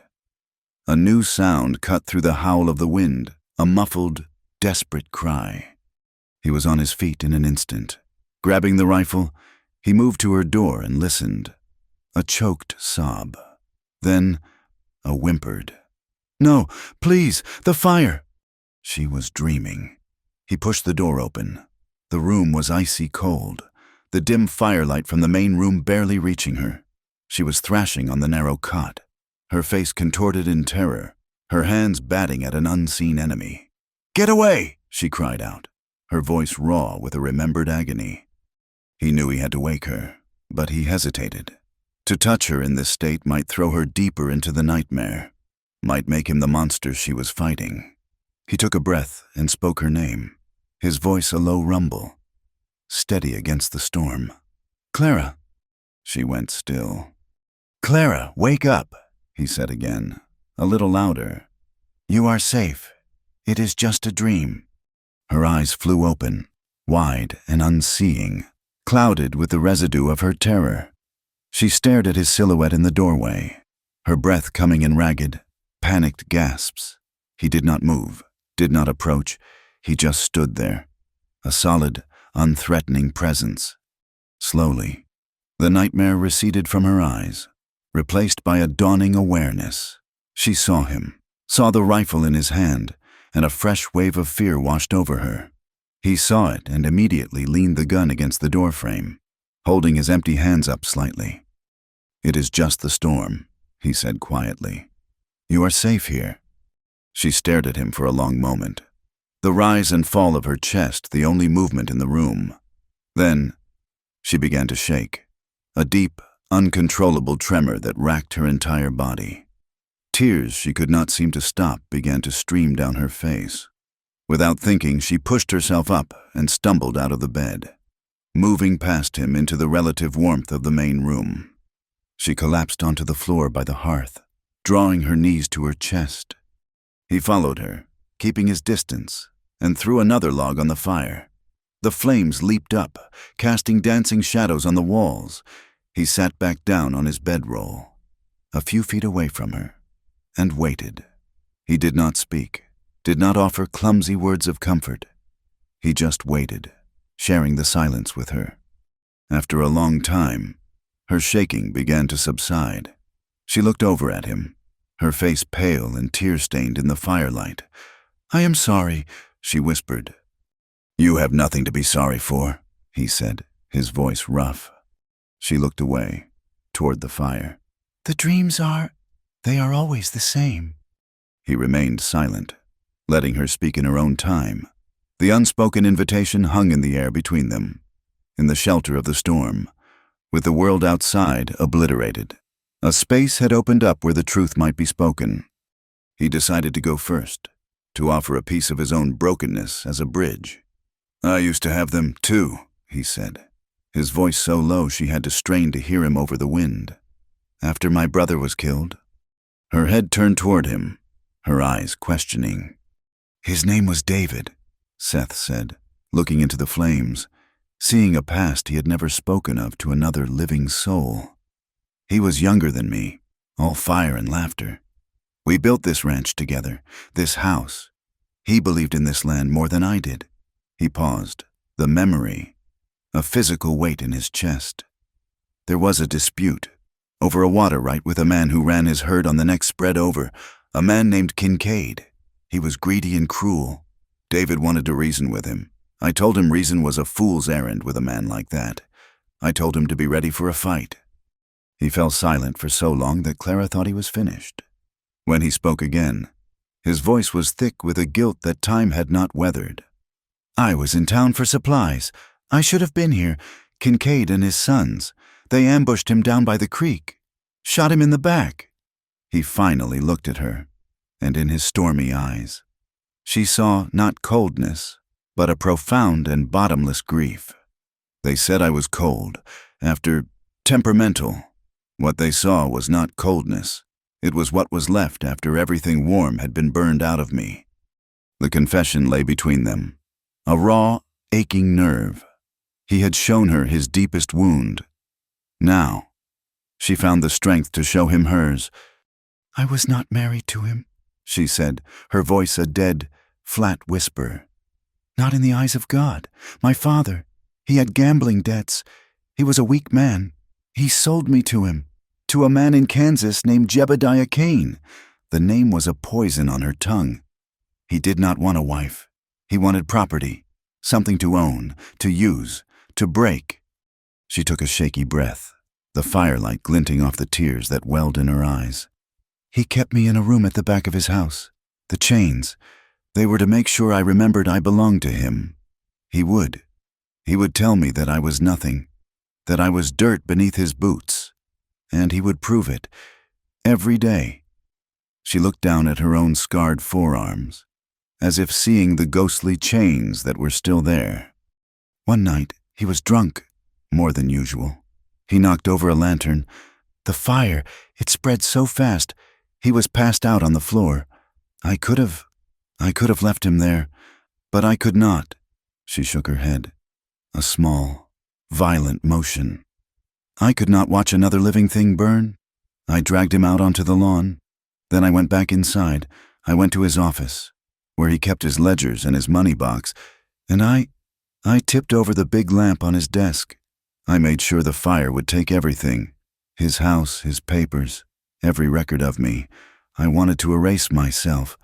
A new sound cut through the howl of the wind, a muffled, desperate cry. He was on his feet in an instant. Grabbing the rifle, he moved to her door and listened. A choked sob. Then, a whimpered, "No, please, the fire!" She was dreaming. He pushed the door open. The room was icy cold, the dim firelight from the main room barely reaching her. She was thrashing on the narrow cot, her face contorted in terror, her hands batting at an unseen enemy. "Get away!" she cried out, her voice raw with a remembered agony. He knew he had to wake her, but he hesitated. To touch her in this state might throw her deeper into the nightmare, might make him the monster she was fighting. He took a breath and spoke her name, his voice a low rumble, steady against the storm. "Clara." She went still. "Clara, wake up," he said again, a little louder. "You are safe. It is just a dream." Her eyes flew open, wide and unseeing, clouded with the residue of her terror. She stared at his silhouette in the doorway, her breath coming in ragged, panicked gasps. He did not move, did not approach. He just stood there, a solid, unthreatening presence. Slowly, the nightmare receded from her eyes, replaced by a dawning awareness. She saw him, saw the rifle in his hand, and a fresh wave of fear washed over her. He saw it and immediately leaned the gun against the doorframe, holding his empty hands up slightly. "It is just the storm," he said quietly. "You are safe here." She stared at him for a long moment, the rise and fall of her chest the only movement in the room. Then, she began to shake, a deep, uncontrollable tremor that racked her entire body. Tears she could not seem to stop began to stream down her face. Without thinking, she pushed herself up and stumbled out of the bed, moving past him into the relative warmth of the main room. She collapsed onto the floor by the hearth, drawing her knees to her chest. He followed her, keeping his distance, and threw another log on the fire. The flames leaped up, casting dancing shadows on the walls. He sat back down on his bedroll, a few feet away from her, and waited. He did not speak, did not offer clumsy words of comfort. He just waited, sharing the silence with her. After a long time, her shaking began to subside. She looked over at him, her face pale and tear-stained in the firelight. "I am sorry," she whispered. "You have nothing to be sorry for," he said, his voice rough. She looked away, toward the fire. "The dreams they are always the same." He remained silent, letting her speak in her own time. The unspoken invitation hung in the air between them, in the shelter of the storm, with the world outside obliterated. A space had opened up where the truth might be spoken. He decided to go first, to offer a piece of his own brokenness as a bridge. "I used to have them too," he said, his voice so low she had to strain to hear him over the wind. "After my brother was killed?" Her head turned toward him, her eyes questioning. "His name was David," Seth said, looking into the flames, seeing a past he had never spoken of to another living soul. "He was younger than me, all fire and laughter. We built this ranch together, this house. He believed in this land more than I did." He paused, the memory, a physical weight in his chest. There was a dispute, over a water right with a man who ran his herd on the next spread over, a man named Kincaid. He was greedy and cruel. David wanted to reason with him. I told him reason was a fool's errand with a man like that. I told him to be ready for a fight. He fell silent for so long that Clara thought he was finished. When he spoke again, his voice was thick with a guilt that time had not weathered. "I was in town for supplies. I should have been here. Kincaid and his sons. They ambushed him down by the creek. Shot him in the back." He finally looked at her, and in his stormy eyes, she saw not coldness, but a profound and bottomless grief. "They said I was cold, after temperamental. What they saw was not coldness. It was what was left after everything warm had been burned out of me." The confession lay between them, a raw, aching nerve. He had shown her his deepest wound. Now, she found the strength to show him hers. "I was not married to him," she said, her voice a dead, flat whisper. "Not in the eyes of God. My father, he had gambling debts. He was a weak man. He sold me to him, to a man in Kansas named Jebediah Kane." The name was a poison on her tongue. He did not want a wife. He wanted property, something to own, to use, to break. She took a shaky breath, the firelight glinting off the tears that welled in her eyes. "He kept me in a room at the back of his house. The chains, they were to make sure I remembered I belonged to him. He would tell me that I was nothing, that I was dirt beneath his boots, and he would prove it, every day." She looked down at her own scarred forearms, as if seeing the ghostly chains that were still there. "One night, he was drunk, more than usual. He knocked over a lantern. The fire, it spread so fast, he was passed out on the floor. I could have left him there, but I could not." She shook her head, a small, violent motion. "I could not watch another living thing burn. I dragged him out onto the lawn. Then I went back inside. I went to his office, where he kept his ledgers and his money box, and I tipped over the big lamp on his desk. I made sure the fire would take everything, his house, his papers, every record of me. I wanted to erase myself.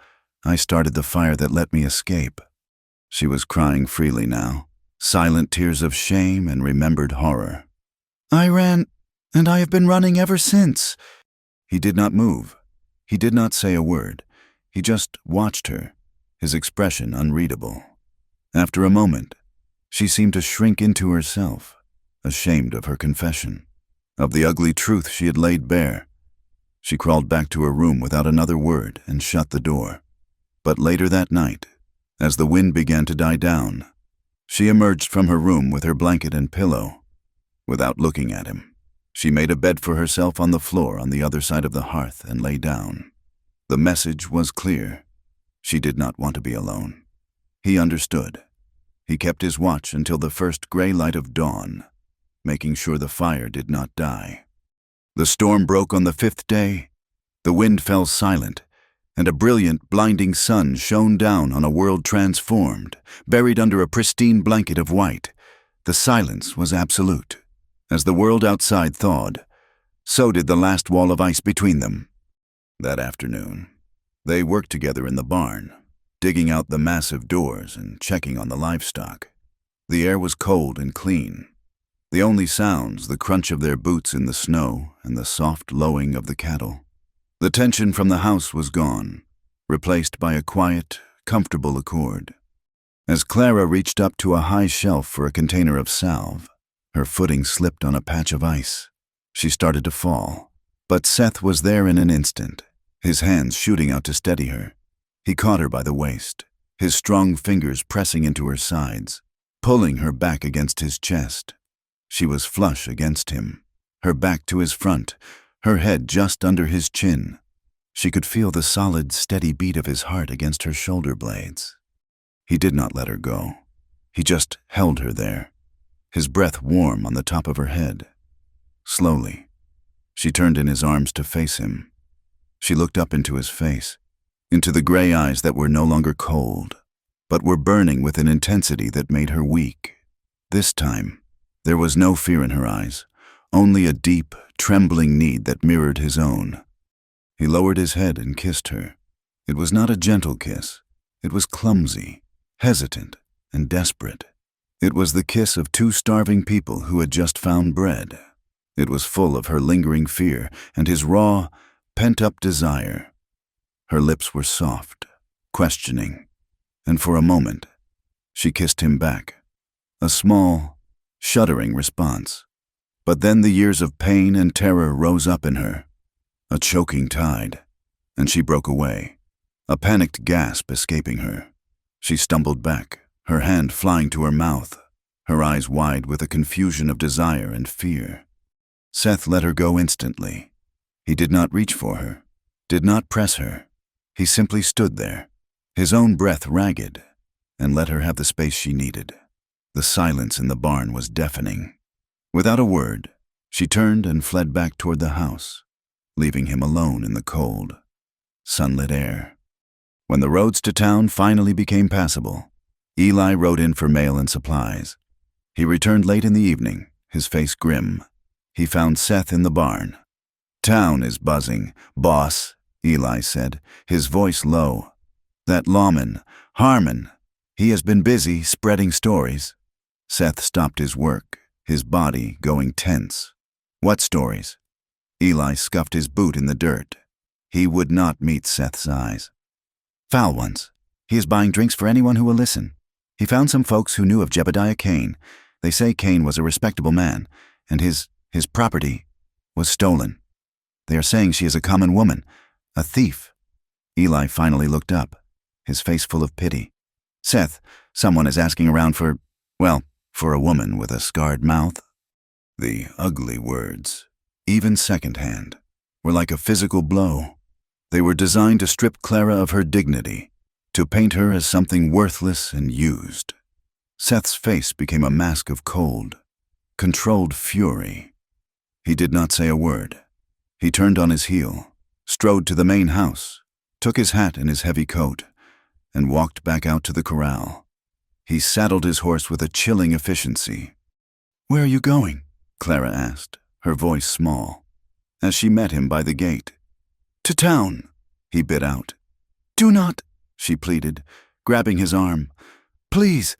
I started the fire that let me escape." She was crying freely now, silent tears of shame and remembered horror. "I ran, and I have been running ever since." He did not move. He did not say a word. He just watched her, his expression unreadable. After a moment, she seemed to shrink into herself, ashamed of her confession, of the ugly truth she had laid bare. She crawled back to her room without another word and shut the door. But later that night, as the wind began to die down, she emerged from her room with her blanket and pillow. Without looking at him, she made a bed for herself on the floor on the other side of the hearth and lay down. The message was clear. She did not want to be alone. He understood. He kept his watch until the first gray light of dawn, making sure the fire did not die. The storm broke on the 5th day. The wind fell silent, and a brilliant, blinding sun shone down on a world transformed, buried under a pristine blanket of white. The silence was absolute. As the world outside thawed, so did the last wall of ice between them. That afternoon, they worked together in the barn, digging out the massive doors and checking on the livestock. The air was cold and clean. The only sounds, the crunch of their boots in the snow and the soft lowing of the cattle. The tension from the house was gone. replaced by a quiet, comfortable accord. As Clara reached up to a high shelf for a container of salve, her footing slipped on a patch of ice. She started to fall, but Seth was there in an instant, his hands shooting out to steady her. He caught her by the waist, his strong fingers pressing into her sides, pulling her back against his chest. She was flush against him, her back to his front, her head just under his chin. She could feel the solid, steady beat of his heart against her shoulder blades. He did not let her go. He just held her there, his breath warm on the top of her head. Slowly, she turned in his arms to face him. She looked up into his face, into the gray eyes that were no longer cold, but were burning with an intensity that made her weak. This time, there was no fear in her eyes, only a deep, trembling need that mirrored his own. He lowered his head and kissed her. It was not a gentle kiss. It was clumsy, hesitant, and desperate. It was the kiss of two starving people who had just found bread. It was full of her lingering fear and his raw, pent-up desire. Her lips were soft, questioning, and for a moment, she kissed him back. A small, shuddering response. But then the years of pain and terror rose up in her, a choking tide, and she broke away, a panicked gasp escaping her. She stumbled back, her hand flying to her mouth, her eyes wide with a confusion of desire and fear. Seth let her go instantly. He did not reach for her, did not press her. He simply stood there, his own breath ragged, and let her have the space she needed. The silence in the barn was deafening. Without a word, she turned and fled back toward the house, leaving him alone in the cold, sunlit air. When the roads to town finally became passable, Eli rode in for mail and supplies. He returned late in the evening, his face grim. He found Seth in the barn. "Town is buzzing, boss," Eli said, his voice low. "That lawman, Harmon, he has been busy spreading stories." Seth stopped his work, his body going tense. "What stories?" Eli scuffed his boot in the dirt. He would not meet Seth's eyes. "Foul ones. He is buying drinks for anyone who will listen. He found some folks who knew of Jebediah Kane. They say Kane was a respectable man, and his property was stolen. They are saying she is a common woman, a thief." Eli finally looked up, his face full of pity. "Seth, someone is asking around for a woman with a scarred mouth." The ugly words, even secondhand, were like a physical blow. They were designed to strip Clara of her dignity, to paint her as something worthless and used. Seth's face became a mask of cold, controlled fury. He did not say a word. He turned on his heel, strode to the main house, took his hat and his heavy coat, and walked back out to the corral. He saddled his horse with a chilling efficiency. "Where are you going?" Clara asked, her voice small, as she met him by the gate. "To town," he bit out. "Do not," she pleaded, grabbing his arm. "Please,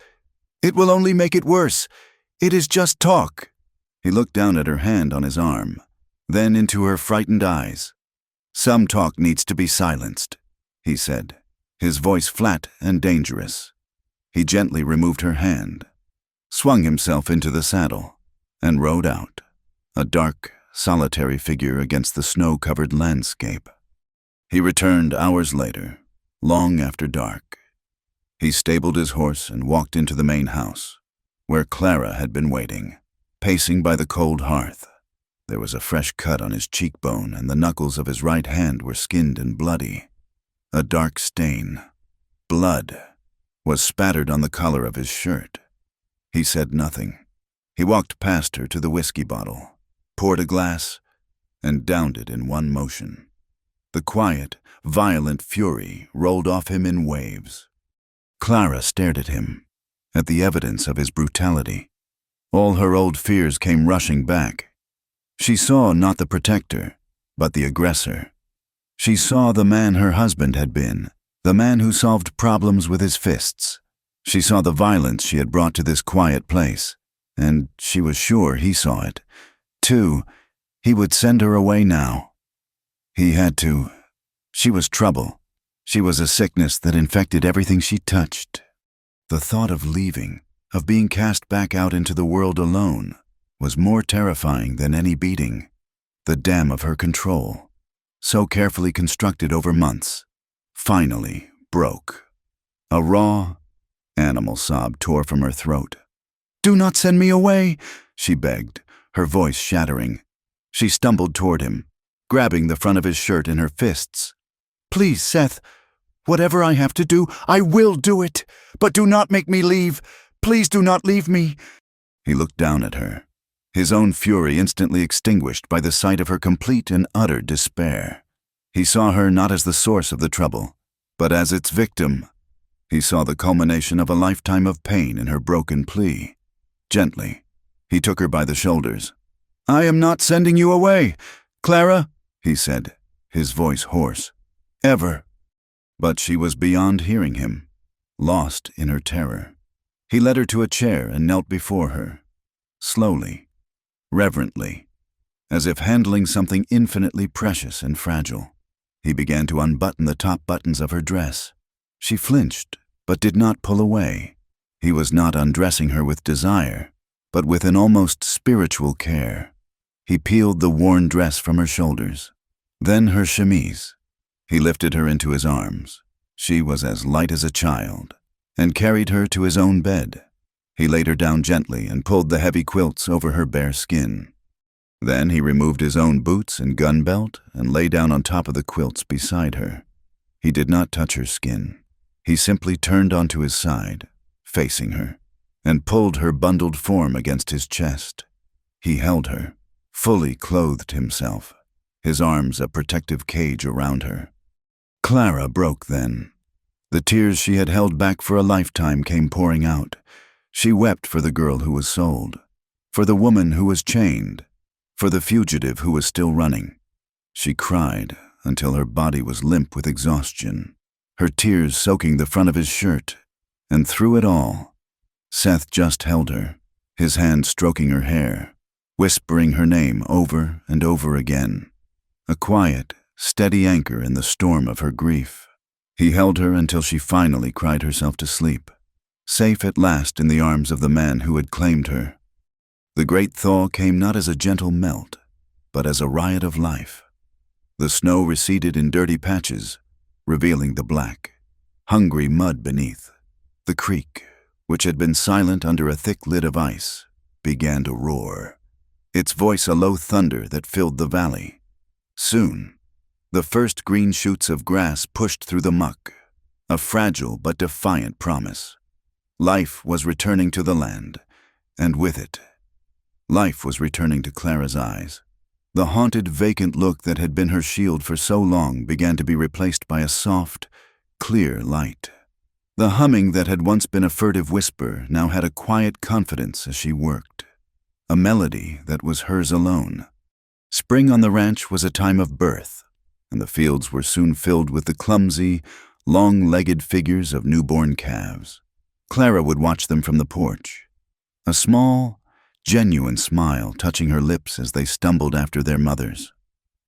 it will only make it worse. It is just talk." He looked down at her hand on his arm, then into her frightened eyes. "Some talk needs to be silenced," he said, his voice flat and dangerous. He gently removed her hand, swung himself into the saddle, and rode out, a dark, solitary figure against the snow-covered landscape. He returned hours later, long after dark. He stabled his horse and walked into the main house, where Clara had been waiting, pacing by the cold hearth. There was a fresh cut on his cheekbone, and the knuckles of his right hand were skinned and bloody. A dark stain, blood, was spattered on the collar of his shirt. He said nothing. He walked past her to the whiskey bottle, poured a glass, and downed it in one motion. The quiet, violent fury rolled off him in waves. Clara stared at him, at the evidence of his brutality. All her old fears came rushing back. She saw not the protector, but the aggressor. She saw the man her husband had been, the man who solved problems with his fists. She saw the violence she had brought to this quiet place, and she was sure he saw it. Too, he would send her away now. He had to. She was trouble, She was a sickness that infected everything she touched. The thought of leaving, of being cast back out into the world alone, was more terrifying than any beating. The dam of her control, so carefully constructed over months, finally broke. A raw, animal sob tore from her throat. "Do not send me away," she begged, her voice shattering. She stumbled toward him, grabbing the front of his shirt in her fists. "Please, Seth, whatever I have to do, I will do it. But do not make me leave. Please do not leave me." He looked down at her, his own fury instantly extinguished by the sight of her complete and utter despair. He saw her not as the source of the trouble, but as its victim. He saw the culmination of a lifetime of pain in her broken plea. Gently, he took her by the shoulders. "I am not sending you away, Clara," he said, his voice hoarse. "Ever." But she was beyond hearing him, lost in her terror. He led her to a chair and knelt before her, slowly, reverently, as if handling something infinitely precious and fragile. He began to unbutton the top buttons of her dress. She flinched, but did not pull away. He was not undressing her with desire, but with an almost spiritual care. He peeled the worn dress from her shoulders, then her chemise. He lifted her into his arms. She was as light as a child, and carried her to his own bed. He laid her down gently and pulled the heavy quilts over her bare skin. Then he removed his own boots and gun belt and lay down on top of the quilts beside her. He did not touch her skin. He simply turned onto his side, facing her, and pulled her bundled form against his chest. He held her, fully clothed himself, his arms a protective cage around her. Clara broke then. The tears she had held back for a lifetime came pouring out. She wept for the girl who was sold, for the woman who was chained, for the fugitive who was still running. She cried until her body was limp with exhaustion, her tears soaking the front of his shirt. And through it all, Seth just held her, his hand stroking her hair, whispering her name over and over again. A quiet, steady anchor in the storm of her grief. He held her until she finally cried herself to sleep, safe at last in the arms of the man who had claimed her. The great thaw came not as a gentle melt, but as a riot of life. The snow receded in dirty patches, revealing the black, hungry mud beneath. The creek, which had been silent under a thick lid of ice, began to roar, its voice a low thunder that filled the valley. Soon, the first green shoots of grass pushed through the muck, a fragile but defiant promise. Life was returning to the land, and with it, life was returning to Clara's eyes. The haunted, vacant look that had been her shield for so long began to be replaced by a soft, clear light. The humming that had once been a furtive whisper now had a quiet confidence as she worked, a melody that was hers alone. Spring on the ranch was a time of birth, and the fields were soon filled with the clumsy, long-legged figures of newborn calves. Clara would watch them from the porch, a small, genuine smile touching her lips as they stumbled after their mothers.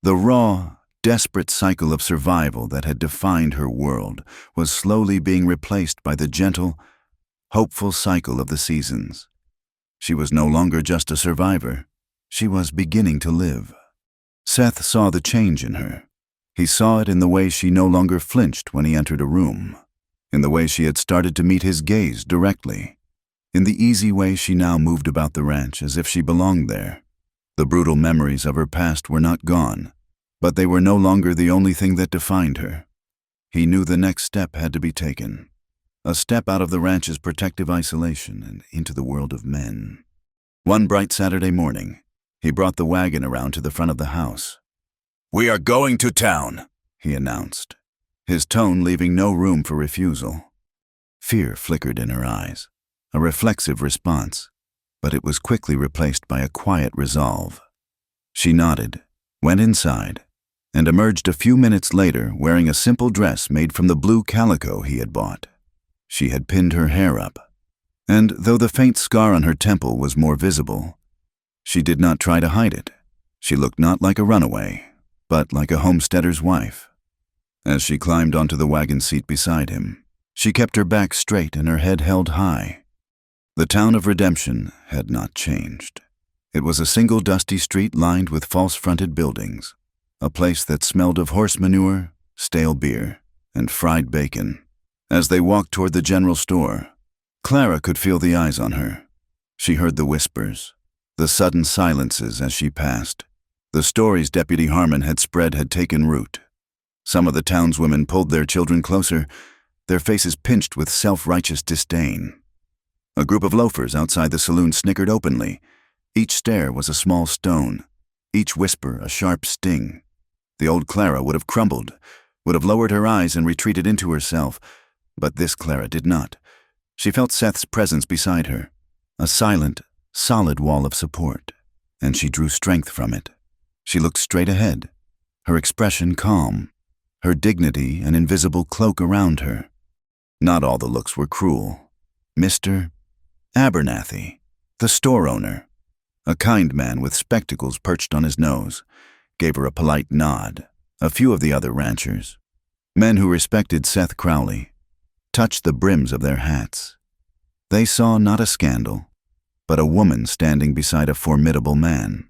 The raw, desperate cycle of survival that had defined her world was slowly being replaced by the gentle, hopeful cycle of the seasons. She was no longer just a survivor. She was beginning to live. Seth saw the change in her. He saw it in the way she no longer flinched when he entered a room, in the way she had started to meet his gaze directly, in the easy way she now moved about the ranch as if she belonged there. The brutal memories of her past were not gone, but they were no longer the only thing that defined her. He knew the next step had to be taken, a step out of the ranch's protective isolation and into the world of men. One bright Saturday morning, he brought the wagon around to the front of the house. "We are going to town," he announced, his tone leaving no room for refusal. Fear flickered in her eyes, a reflexive response, but it was quickly replaced by a quiet resolve. She nodded, went inside, and emerged a few minutes later wearing a simple dress made from the blue calico he had bought. She had pinned her hair up, and though the faint scar on her temple was more visible, she did not try to hide it. She looked not like a runaway, but like a homesteader's wife. As she climbed onto the wagon seat beside him, she kept her back straight and her head held high. The town of Redemption had not changed. It was a single dusty street lined with false-fronted buildings, a place that smelled of horse manure, stale beer, and fried bacon. As they walked toward the general store, Clara could feel the eyes on her. She heard the whispers, the sudden silences as she passed. The stories Deputy Harmon had spread had taken root. Some of the townswomen pulled their children closer, their faces pinched with self-righteous disdain. A group of loafers outside the saloon snickered openly. Each stare was a small stone, each whisper a sharp sting. The old Clara would have crumbled, would have lowered her eyes and retreated into herself, but this Clara did not. She felt Seth's presence beside her, a silent, solid wall of support, and she drew strength from it. She looked straight ahead, her expression calm, her dignity an invisible cloak around her. Not all the looks were cruel. Mr. Abernathy, the store owner, a kind man with spectacles perched on his nose, gave her a polite nod. A few of the other ranchers, men who respected Seth Crowley, touched the brims of their hats. They saw not a scandal, but a woman standing beside a formidable man,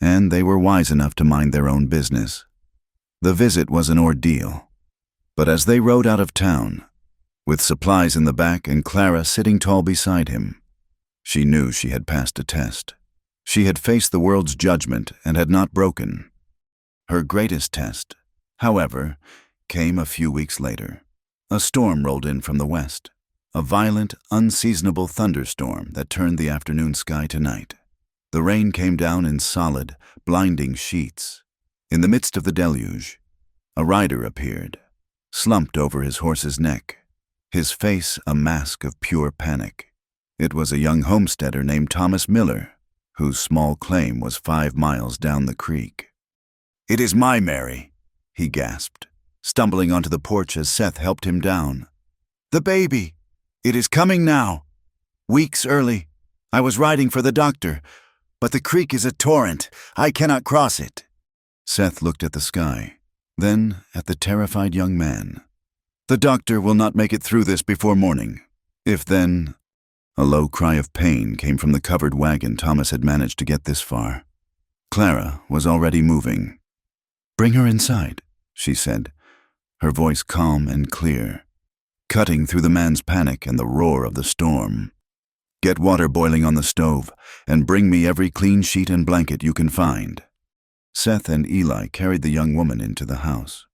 and they were wise enough to mind their own business. The visit was an ordeal, but as they rode out of town, with supplies in the back and Clara sitting tall beside him, she knew she had passed a test. She had faced the world's judgment and had not broken. Her greatest test, however, came a few weeks later. A storm rolled in from the west, a violent, unseasonable thunderstorm that turned the afternoon sky to night. The rain came down in solid, blinding sheets. In the midst of the deluge, a rider appeared, slumped over his horse's neck, his face a mask of pure panic. It was a young homesteader named Thomas Miller, whose small claim was 5 miles down the creek. "It is my Mary," he gasped, stumbling onto the porch as Seth helped him down. "The baby! It is coming now. Weeks early. I was riding for the doctor, but the creek is a torrent. I cannot cross it." Seth looked at the sky, then at the terrified young man. "The doctor will not make it through this before morning. If then—" A low cry of pain came from the covered wagon Thomas had managed to get this far. Clara was already moving. "Bring her inside," she said, her voice calm and clear, cutting through the man's panic and the roar of the storm. "Get water boiling on the stove, and bring me every clean sheet and blanket you can find." Seth and Eli carried the young woman into the house.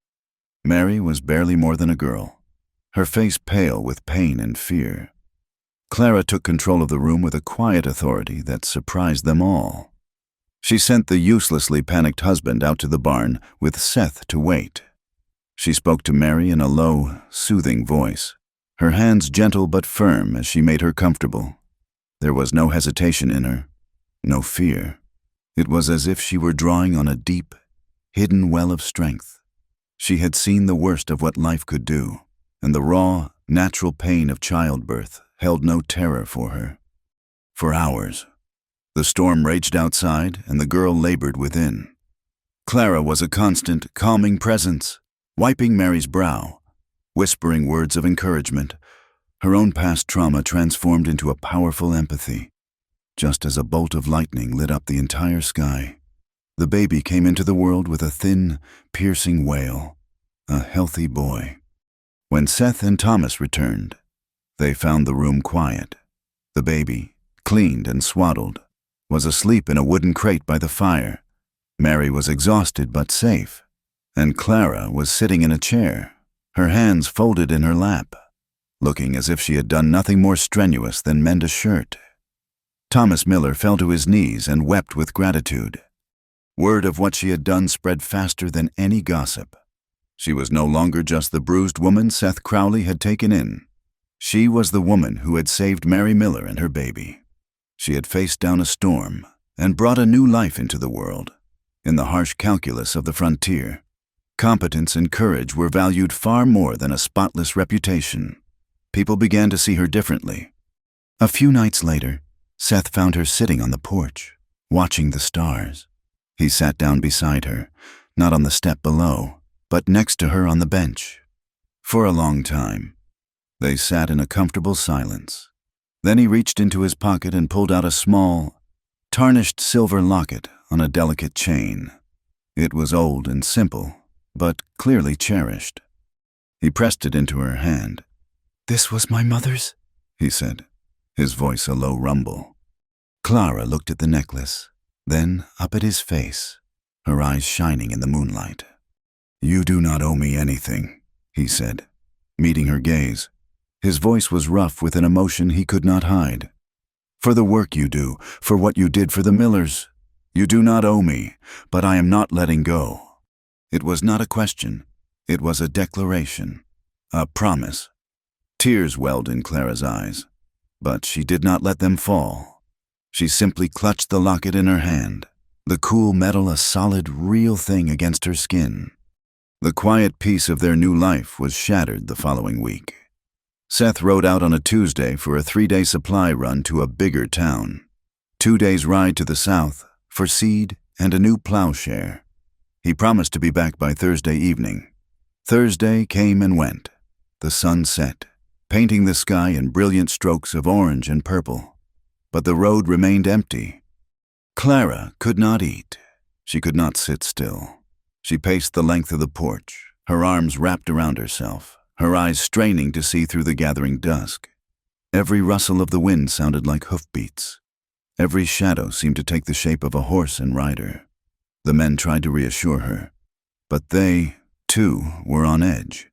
Mary was barely more than a girl, her face pale with pain and fear. Clara took control of the room with a quiet authority that surprised them all. She sent the uselessly panicked husband out to the barn with Seth to wait. She spoke to Mary in a low, soothing voice, her hands gentle but firm as she made her comfortable. There was no hesitation in her, no fear. It was as if she were drawing on a deep, hidden well of strength. She had seen the worst of what life could do, and the raw, natural pain of childbirth held no terror for her. For hours, the storm raged outside and the girl labored within. Clara was a constant, calming presence, wiping Mary's brow, whispering words of encouragement, her own past trauma transformed into a powerful empathy. Just as a bolt of lightning lit up the entire sky, the baby came into the world with a thin, piercing wail, a healthy boy. When Seth and Thomas returned, they found the room quiet. The baby, cleaned and swaddled, was asleep in a wooden crate by the fire. Mary was exhausted but safe, and Clara was sitting in a chair, her hands folded in her lap, looking as if she had done nothing more strenuous than mend a shirt. Thomas Miller fell to his knees and wept with gratitude. Word of what she had done spread faster than any gossip. She was no longer just the bruised woman Seth Crowley had taken in. She was the woman who had saved Mary Miller and her baby. She had faced down a storm and brought a new life into the world. In the harsh calculus of the frontier, competence and courage were valued far more than a spotless reputation. People began to see her differently. A few nights later, Seth found her sitting on the porch, watching the stars. He sat down beside her, not on the step below, but next to her on the bench. For a long time, they sat in a comfortable silence. Then he reached into his pocket and pulled out a small, tarnished silver locket on a delicate chain. It was old and simple, but clearly cherished. He pressed it into her hand. "This was my mother's?" he said, his voice a low rumble. Clara looked at the necklace, then up at his face, her eyes shining in the moonlight. "You do not owe me anything," he said, meeting her gaze. His voice was rough with an emotion he could not hide. "For the work you do, for what you did for the Millers, you do not owe me, but I am not letting go." It was not a question. It was a declaration, a promise. Tears welled in Clara's eyes, but she did not let them fall. She simply clutched the locket in her hand, the cool metal a solid, real thing against her skin. The quiet peace of their new life was shattered the following week. Seth rode out on a Tuesday for a 3-day supply run to a bigger town. 2 days' ride to the south for seed and a new plowshare. He promised to be back by Thursday evening. Thursday came and went. The sun set, painting the sky in brilliant strokes of orange and purple. But the road remained empty. Clara could not eat. She could not sit still. She paced the length of the porch, her arms wrapped around herself, her eyes straining to see through the gathering dusk. Every rustle of the wind sounded like hoofbeats. Every shadow seemed to take the shape of a horse and rider. The men tried to reassure her, but they, too, were on edge.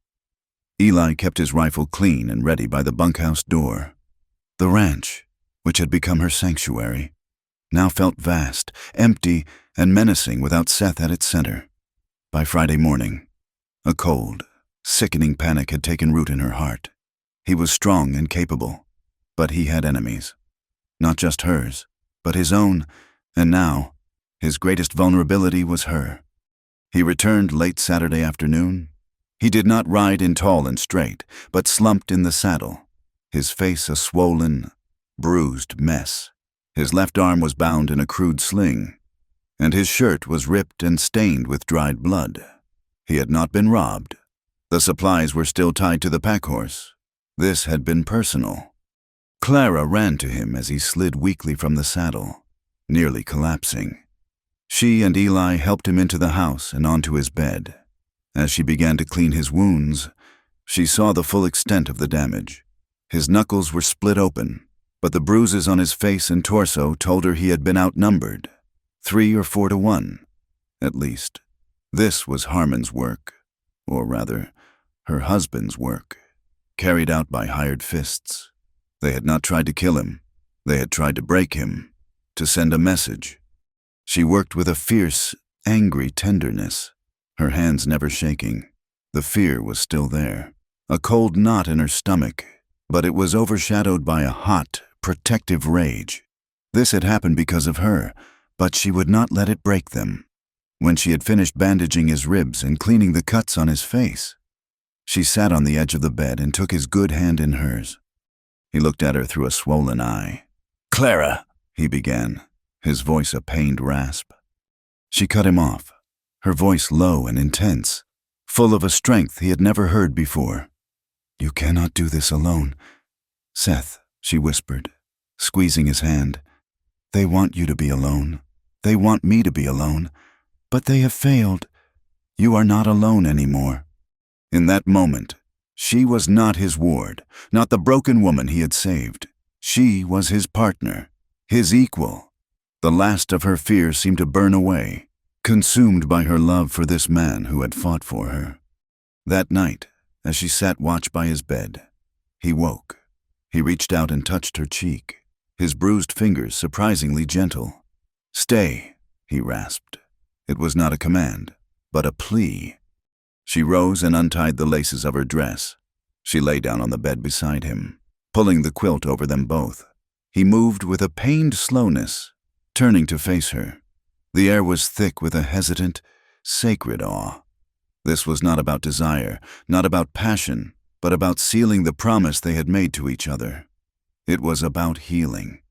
Eli kept his rifle clean and ready by the bunkhouse door. The ranch, which had become her sanctuary, now felt vast, empty, and menacing without Seth at its center. By Friday morning, a cold, sickening panic had taken root in her heart. He was strong and capable, but he had enemies. Not just hers, but his own, and now, his greatest vulnerability was her. He returned late Saturday afternoon. He did not ride in tall and straight, but slumped in the saddle, his face a swollen, bruised mess. His left arm was bound in a crude sling, and his shirt was ripped and stained with dried blood. He had not been robbed. The supplies were still tied to the packhorse. This had been personal. Clara ran to him as he slid weakly from the saddle, nearly collapsing. She and Eli helped him into the house and onto his bed. As she began to clean his wounds, she saw the full extent of the damage. His knuckles were split open, but the bruises on his face and torso told her he had been outnumbered, 3 or 4 to 1, at least. This was Harmon's work, or rather, her husband's work, carried out by hired fists. They had not tried to kill him. They had tried to break him, to send a message. She worked with a fierce, angry tenderness, her hands never shaking. The fear was still there, a cold knot in her stomach, but it was overshadowed by a hot, protective rage. This had happened because of her, but she would not let it break them. When she had finished bandaging his ribs and cleaning the cuts on his face, she sat on the edge of the bed and took his good hand in hers. He looked at her through a swollen eye. "Clara," he began, his voice a pained rasp. She cut him off, her voice low and intense, full of a strength he had never heard before. "You cannot do this alone. Seth," she whispered, squeezing his hand. "They want you to be alone. They want me to be alone. But they have failed. You are not alone anymore." In that moment, she was not his ward, not the broken woman he had saved. She was his partner, his equal. The last of her fears seemed to burn away, consumed by her love for this man who had fought for her. That night, as she sat watch by his bed, he woke. He reached out and touched her cheek, his bruised fingers surprisingly gentle. "Stay," he rasped. It was not a command, but a plea. She rose and untied the laces of her dress. She lay down on the bed beside him, pulling the quilt over them both. He moved with a pained slowness, turning to face her. The air was thick with a hesitant, sacred awe. This was not about desire, not about passion, but about sealing the promise they had made to each other. It was about healing.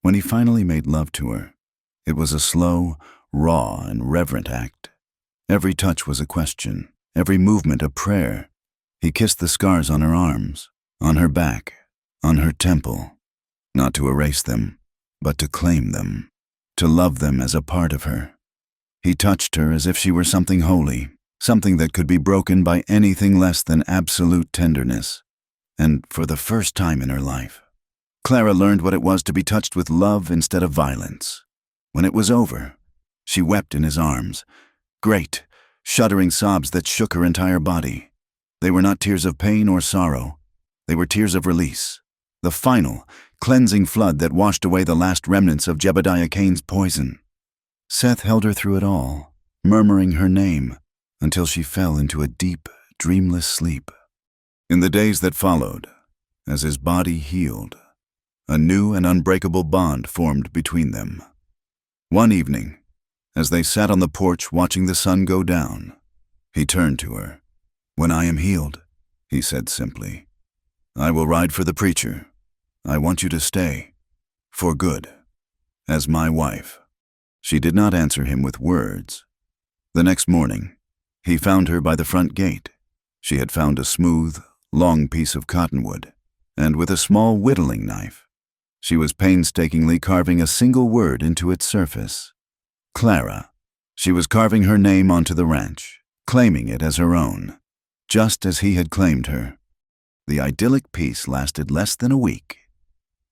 When he finally made love to her, it was a slow, raw, and reverent act. Every touch was a question, every movement a prayer. He kissed the scars on her arms, on her back, on her temple, not to erase them, but to claim them, to love them as a part of her. He touched her as if she were something holy, something that could be broken by anything less than absolute tenderness. And for the first time in her life, Clara learned what it was to be touched with love instead of violence. When it was over, she wept in his arms, great, shuddering sobs that shook her entire body. They were not tears of pain or sorrow. They were tears of release, the final, cleansing flood that washed away the last remnants of Jebediah Cain's poison. Seth held her through it all, murmuring her name, until she fell into a deep, dreamless sleep. In the days that followed, as his body healed, a new and unbreakable bond formed between them. One evening, as they sat on the porch watching the sun go down, he turned to her. "When I am healed," he said simply, "I will ride for the preacher. I want you to stay, for good, as my wife." She did not answer him with words. The next morning, he found her by the front gate. She had found a smooth, long piece of cottonwood, and with a small whittling knife, she was painstakingly carving a single word into its surface. Clara. She was carving her name onto the ranch, claiming it as her own, just as he had claimed her. The idyllic peace lasted less than a week.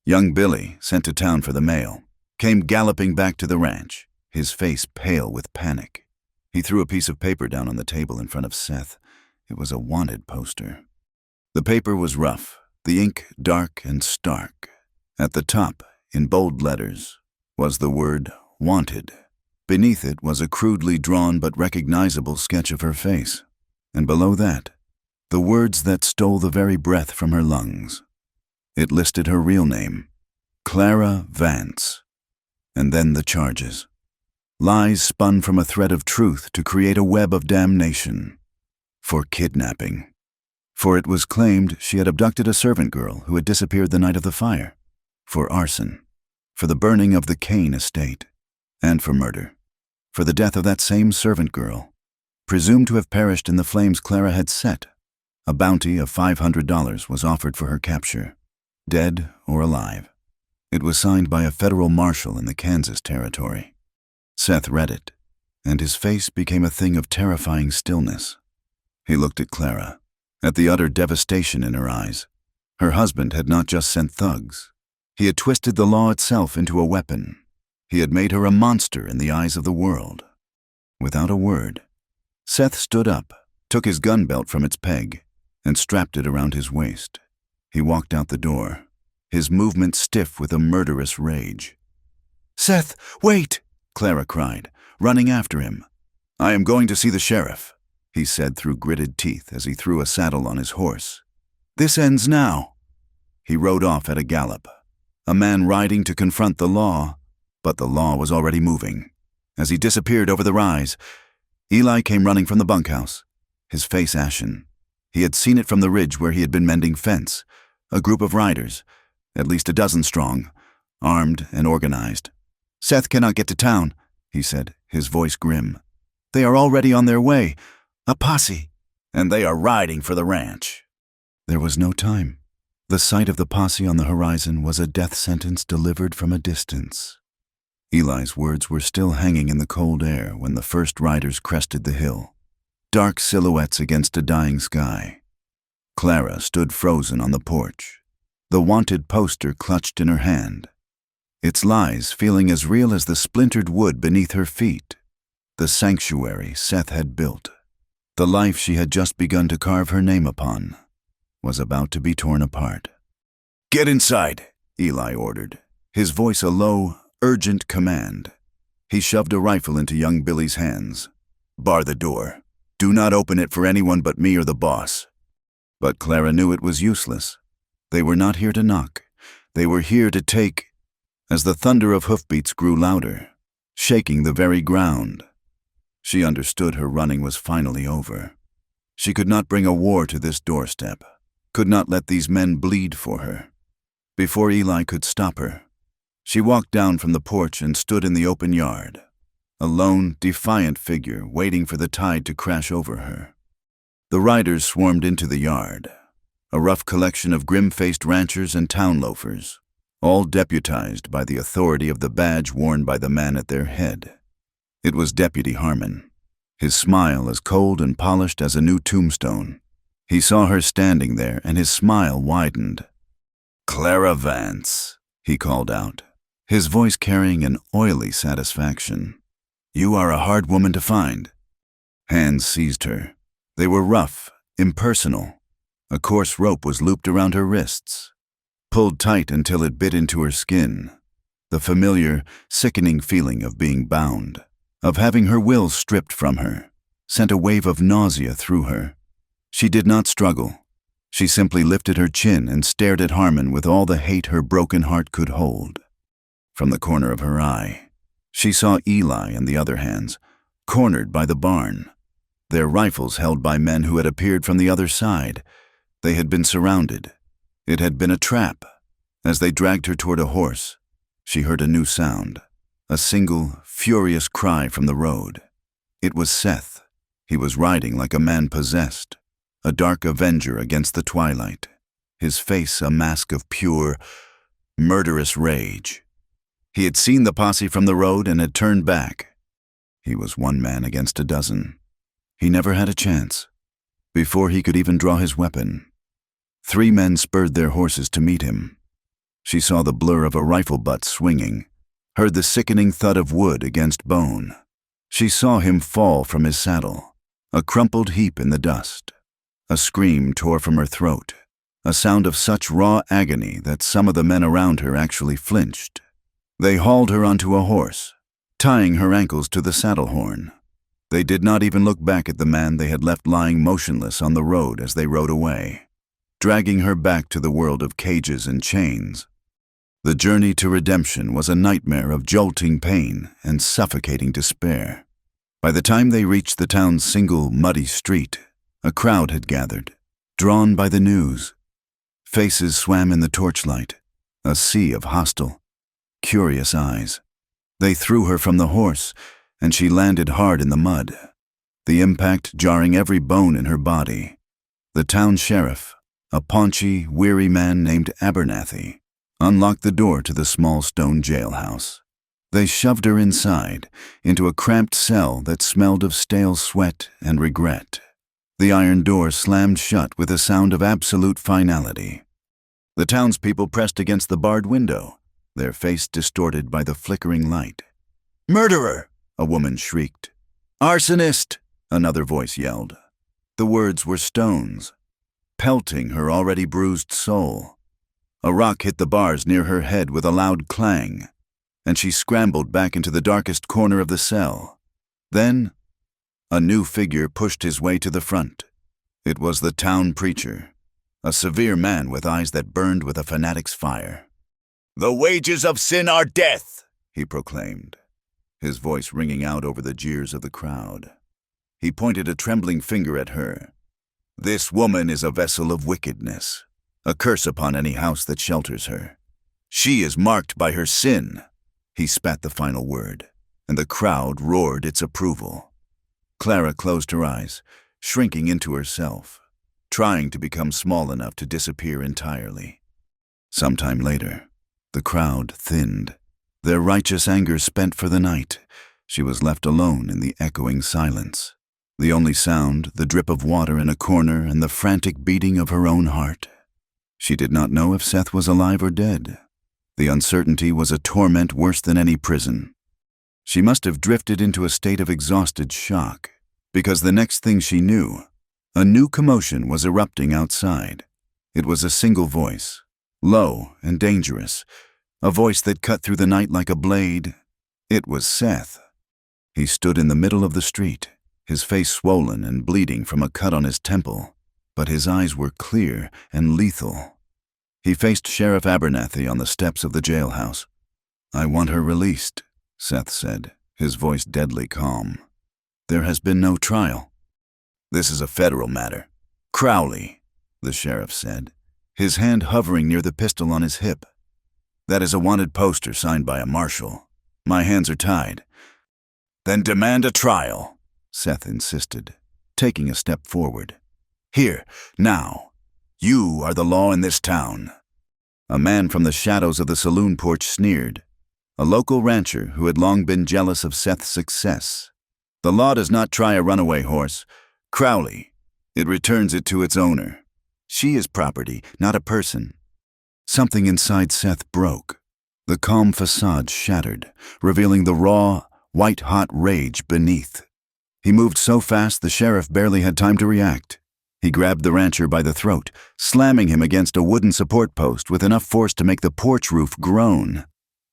Young Billy, sent to town for the mail, came galloping back to the ranch, his face pale with panic. He threw a piece of paper down on the table in front of Seth. It was a wanted poster. The paper was rough, the ink dark and stark. At the top, in bold letters, was the word "wanted." Beneath it was a crudely drawn but recognizable sketch of her face, and below that, the words that stole the very breath from her lungs. It listed her real name, Clara Vance, and then the charges. Lies spun from a thread of truth to create a web of damnation. For kidnapping. For it was claimed she had abducted a servant girl who had disappeared the night of the fire. For arson. For the burning of the Cain estate. And for murder. For the death of that same servant girl, presumed to have perished in the flames Clara had set. A bounty of $500 was offered for her capture, dead or alive. It was signed by a federal marshal in the Kansas territory. Seth read it, and his face became a thing of terrifying stillness. He looked at Clara, at the utter devastation in her eyes. Her husband had not just sent thugs. He had twisted the law itself into a weapon. He had made her a monster in the eyes of the world. Without a word, Seth stood up, took his gun belt from its peg, and strapped it around his waist. He walked out the door, his movement stiff with a murderous rage. "Seth, wait!" Clara cried, running after him. "I am going to see the sheriff," he said through gritted teeth as he threw a saddle on his horse. "This ends now." He rode off at a gallop, a man riding to confront the law, but the law was already moving. As he disappeared over the rise, Eli came running from the bunkhouse, his face ashen. He had seen it from the ridge where he had been mending fence, a group of riders, at least a dozen strong, armed and organized. "Seth cannot get to town," he said, his voice grim. "They are already on their way. A posse. And they are riding for the ranch." There was no time. The sight of the posse on the horizon was a death sentence delivered from a distance. Eli's words were still hanging in the cold air when the first riders crested the hill, dark silhouettes against a dying sky. Clara stood frozen on the porch, the wanted poster clutched in her hand, its lies feeling as real as the splintered wood beneath her feet. The sanctuary Seth had built, the life she had just begun to carve her name upon, was about to be torn apart. "Get inside," Eli ordered, his voice a low, urgent command. He shoved a rifle into young Billy's hands. "Bar the door. Do not open it for anyone but me or the boss." But Clara knew it was useless. They were not here to knock. They were here to take. As the thunder of hoofbeats grew louder, shaking the very ground, she understood her running was finally over. She could not bring a war to this doorstep, could not let these men bleed for her. Before Eli could stop her, she walked down from the porch and stood in the open yard, a lone, defiant figure waiting for the tide to crash over her. The riders swarmed into the yard, a rough collection of grim-faced ranchers and town loafers, all deputized by the authority of the badge worn by the man at their head. It was Deputy Harmon, his smile as cold and polished as a new tombstone. He saw her standing there, and his smile widened. "Clara Vance," he called out, his voice carrying an oily satisfaction. "You are a hard woman to find." Hands seized her. They were rough, impersonal. A coarse rope was looped around her wrists, pulled tight until it bit into her skin. The familiar, sickening feeling of being bound, of having her will stripped from her, sent a wave of nausea through her. She did not struggle. She simply lifted her chin and stared at Harmon with all the hate her broken heart could hold. From the corner of her eye, she saw Eli and the other hands, cornered by the barn, their rifles held by men who had appeared from the other side. They had been surrounded. It had been a trap. As they dragged her toward a horse, she heard a new sound, a single, furious cry from the road. It was Seth. He was riding like a man possessed, a dark avenger against the twilight, his face a mask of pure, murderous rage. He had seen the posse from the road and had turned back. He was one man against a dozen. He never had a chance, before he could even draw his weapon. 3 men spurred their horses to meet him. She saw the blur of a rifle butt swinging, heard the sickening thud of wood against bone. She saw him fall from his saddle, a crumpled heap in the dust. A scream tore from her throat, a sound of such raw agony that some of the men around her actually flinched. They hauled her onto a horse, tying her ankles to the saddle horn. They did not even look back at the man they had left lying motionless on the road as they rode away, dragging her back to the world of cages and chains. The journey to redemption was a nightmare of jolting pain and suffocating despair. By the time they reached the town's single, muddy street, a crowd had gathered, drawn by the news. Faces swam in the torchlight, a sea of hostile, curious eyes. They threw her from the horse, and she landed hard in the mud, the impact jarring every bone in her body. The town sheriff, a paunchy, weary man named Abernathy, unlocked the door to the small stone jailhouse. They shoved her inside, into a cramped cell that smelled of stale sweat and regret. The iron door slammed shut with a sound of absolute finality. The townspeople pressed against the barred window, their face distorted by the flickering light. "Murderer!" a woman shrieked. "Arsonist!" another voice yelled. The words were stones, pelting her already bruised soul. A rock hit the bars near her head with a loud clang, and she scrambled back into the darkest corner of the cell. Then, a new figure pushed his way to the front. It was the town preacher, a severe man with eyes that burned with a fanatic's fire. "The wages of sin are death," he proclaimed, his voice ringing out over the jeers of the crowd. He pointed a trembling finger at her. "This woman is a vessel of wickedness, a curse upon any house that shelters her. She is marked by her sin." He spat the final word, and the crowd roared its approval. Clara closed her eyes, shrinking into herself, trying to become small enough to disappear entirely. Sometime later, the crowd thinned, their righteous anger spent for the night. She was left alone in the echoing silence. The only sound, the drip of water in a corner and the frantic beating of her own heart. She did not know if Seth was alive or dead. The uncertainty was a torment worse than any prison. She must have drifted into a state of exhausted shock, because the next thing she knew, a new commotion was erupting outside. It was a single voice, low and dangerous, a voice that cut through the night like a blade. It was Seth. He stood in the middle of the street, his face swollen and bleeding from a cut on his temple, but his eyes were clear and lethal. He faced Sheriff Abernathy on the steps of the jailhouse. "I want her released," Seth said, his voice deadly calm. "There has been no trial." "This is a federal matter." "Crowley," the sheriff said, his hand hovering near the pistol on his hip. "That is a wanted poster signed by a marshal. My hands are tied." "Then demand a trial," Seth insisted, taking a step forward. Here, now. You are the law in this town." A man from the shadows of the saloon porch sneered, a local rancher who had long been jealous of Seth's success. "The law does not try a runaway horse. Crowley. It returns it to its owner. She is property, not a person." Something inside Seth broke. The calm facade shattered, revealing the raw, white-hot rage beneath. He moved so fast the sheriff barely had time to react. He grabbed the rancher by the throat, slamming him against a wooden support post with enough force to make the porch roof groan.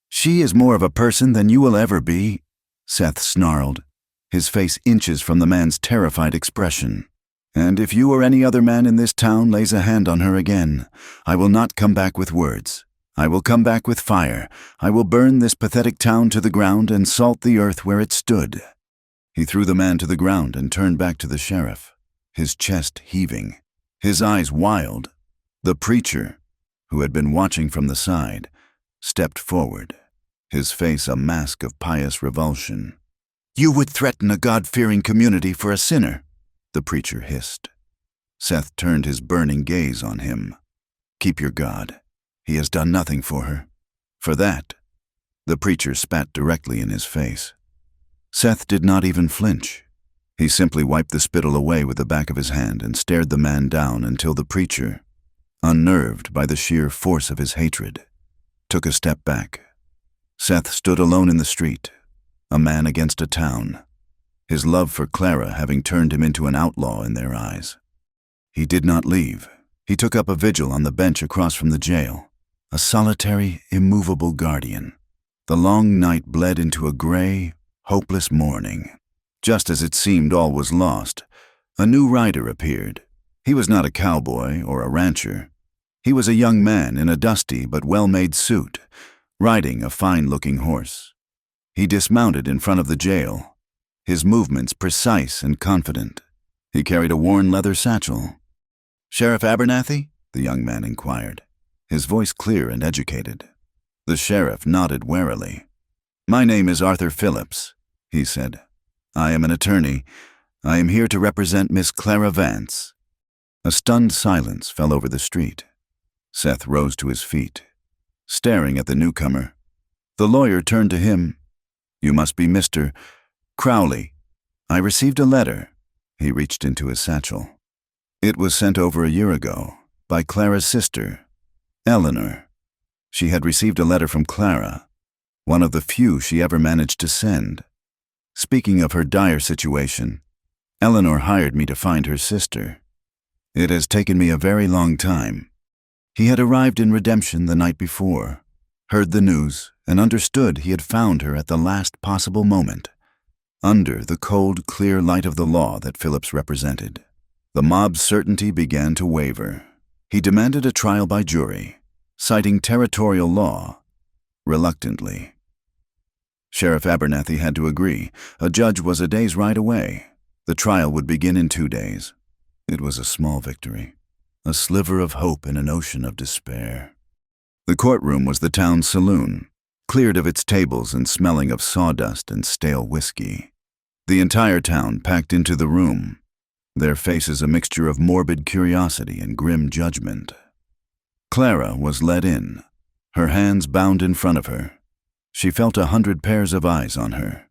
"She is more of a person than you will ever be," Seth snarled, his face inches from the man's terrified expression. "And if you or any other man in this town lays a hand on her again, I will not come back with words. I will come back with fire. I will burn this pathetic town to the ground and salt the earth where it stood." He threw the man to the ground and turned back to the sheriff, his chest heaving, his eyes wild. The preacher, who had been watching from the side, stepped forward, his face a mask of pious revulsion. "You would threaten a God-fearing community for a sinner," the preacher hissed. Seth turned his burning gaze on him. "Keep your God. He has done nothing for her." "For that," the preacher spat directly in his face. Seth did not even flinch. He simply wiped the spittle away with the back of his hand and stared the man down until the preacher, unnerved by the sheer force of his hatred, took a step back. Seth stood alone in the street, a man against a town, his love for Clara having turned him into an outlaw in their eyes. He did not leave. He took up a vigil on the bench across from the jail, a solitary, immovable guardian. The long night bled into a gray, hopeless morning. Just as it seemed all was lost, a new rider appeared. He was not a cowboy or a rancher. He was a young man in a dusty but well-made suit, riding a fine-looking horse. He dismounted in front of the jail, his movements precise and confident. He carried a worn leather satchel. "Sheriff Abernathy?" the young man inquired, his voice clear and educated. The sheriff nodded warily. "My name is Arthur Phillips," he said. "I am an attorney. I am here to represent Miss Clara Vance." A stunned silence fell over the street. Seth rose to his feet, staring at the newcomer. The lawyer turned to him. "You must be Mr. Crowley. I received a letter." He reached into his satchel. "It was sent over a year ago by Clara's sister, Eleanor. She had received a letter from Clara, one of the few she ever managed to send. Speaking of her dire situation, Eleanor hired me to find her sister. It has taken me a very long time." He had arrived in Redemption the night before, heard the news, and understood he had found her at the last possible moment, under the cold, clear light of the law that Phillips represented. The mob's certainty began to waver. He demanded a trial by jury, citing territorial law, reluctantly. Sheriff Abernathy had to agree. A judge was a day's ride away. The trial would begin in 2 days. It was a small victory, a sliver of hope in an ocean of despair. The courtroom was the town's saloon, cleared of its tables and smelling of sawdust and stale whiskey. The entire town packed into the room, their faces a mixture of morbid curiosity and grim judgment. Clara was led in, her hands bound in front of her. She felt 100 pairs of eyes on her,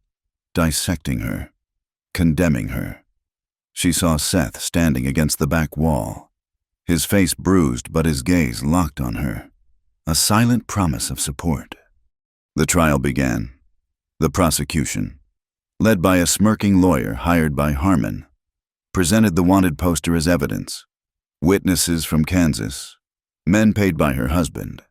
dissecting her, condemning her. She saw Seth standing against the back wall, his face bruised but his gaze locked on her, a silent promise of support. The trial began. The prosecution, led by a smirking lawyer hired by Harmon, presented the wanted poster as evidence. Witnesses from Kansas, men paid by her husband,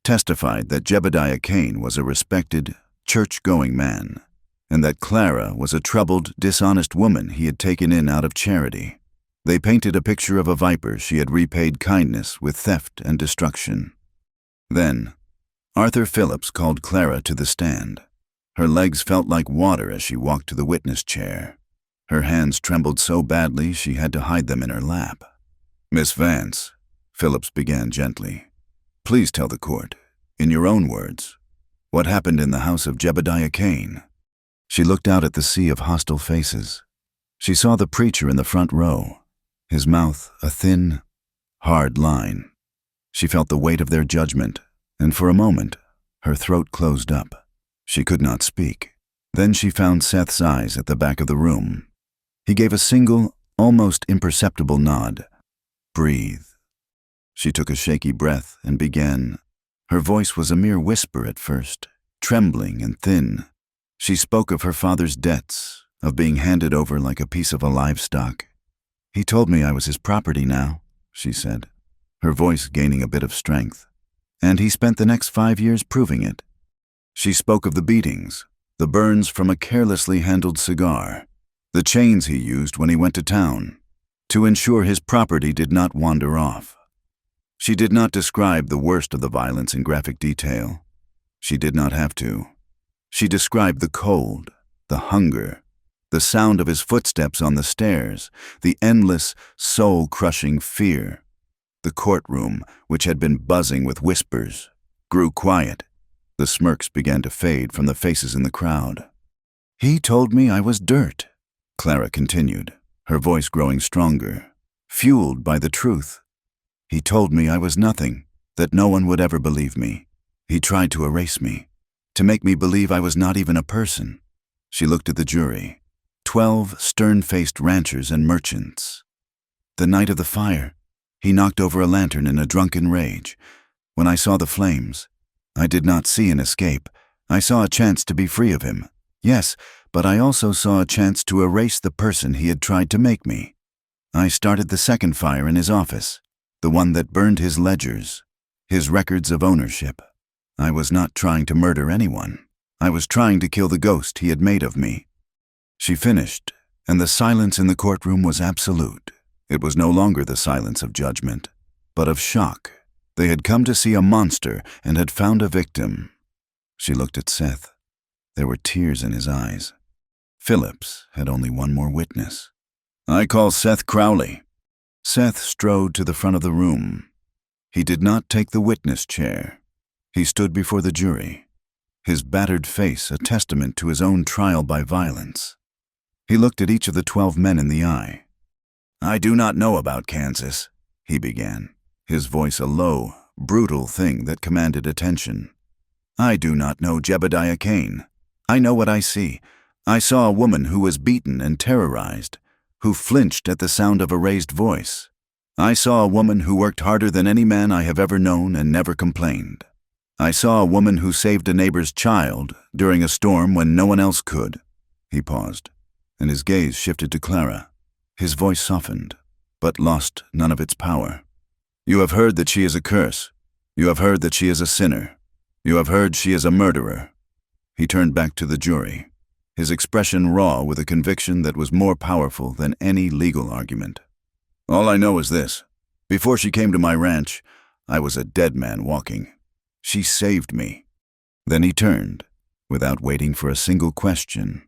testified that Jebediah Kane was a respected, church-going man, and that Clara was a troubled, dishonest woman he had taken in out of charity. They painted a picture of a viper she had repaid kindness with theft and destruction. Then, Arthur Phillips called Clara to the stand. Her legs felt like water as she walked to the witness chair. Her hands trembled so badly she had to hide them in her lap. "Miss Vance," Phillips began gently, "please tell the court, in your own words, what happened in the house of Jebediah Kane." She looked out at the sea of hostile faces. She saw the preacher in the front row, his mouth a thin, hard line. She felt the weight of their judgment, and for a moment, her throat closed up. She could not speak. Then she found Seth's eyes at the back of the room. He gave a single, almost imperceptible nod. "Breathe." She took a shaky breath and began. Her voice was a mere whisper at first, trembling and thin. She spoke of her father's debts, of being handed over like a piece of a livestock. "He told me I was his property now," she said, her voice gaining a bit of strength. "And he spent the next 5 years proving it." She spoke of the beatings, the burns from a carelessly handled cigar, the chains he used when he went to town, to ensure his property did not wander off. She did not describe the worst of the violence in graphic detail. She did not have to. She described the cold, the hunger, the sound of his footsteps on the stairs, the endless, soul-crushing fear. The courtroom, which had been buzzing with whispers, grew quiet. The smirks began to fade from the faces in the crowd. "He told me I was dirt," Clara continued, her voice growing stronger, fueled by the truth. "He told me I was nothing, that no one would ever believe me. He tried to erase me, to make me believe I was not even a person." She looked at the jury, 12 stern-faced ranchers and merchants. "The night of the fire, he knocked over a lantern in a drunken rage. When I saw the flames, I did not see an escape. I saw a chance to be free of him. Yes, but I also saw a chance to erase the person he had tried to make me. I started the second fire in his office, the one that burned his ledgers, his records of ownership. I was not trying to murder anyone. I was trying to kill the ghost he had made of me." She finished, and the silence in the courtroom was absolute. It was no longer the silence of judgment, but of shock. They had come to see a monster and had found a victim. She looked at Seth. There were tears in his eyes. Phillips had only one more witness. "I call Seth Crowley." Seth strode to the front of the room. He did not take the witness chair. He stood before the jury, his battered face a testament to his own trial by violence. He looked at each of the 12 men in the eye. "I do not know about Kansas," he began, his voice a low, brutal thing that commanded attention. "I do not know Jebediah Kane. I know what I see. I saw a woman who was beaten and terrorized, who flinched at the sound of a raised voice. I saw a woman who worked harder than any man I have ever known and never complained. I saw a woman who saved a neighbor's child during a storm when no one else could." He paused, and his gaze shifted to Clara. His voice softened, but lost none of its power. "You have heard that she is a curse. You have heard that she is a sinner. You have heard she is a murderer." He turned back to the jury, his expression raw with a conviction that was more powerful than any legal argument. "All I know is this. Before she came to my ranch, I was a dead man walking. She saved me." Then he turned, without waiting for a single question,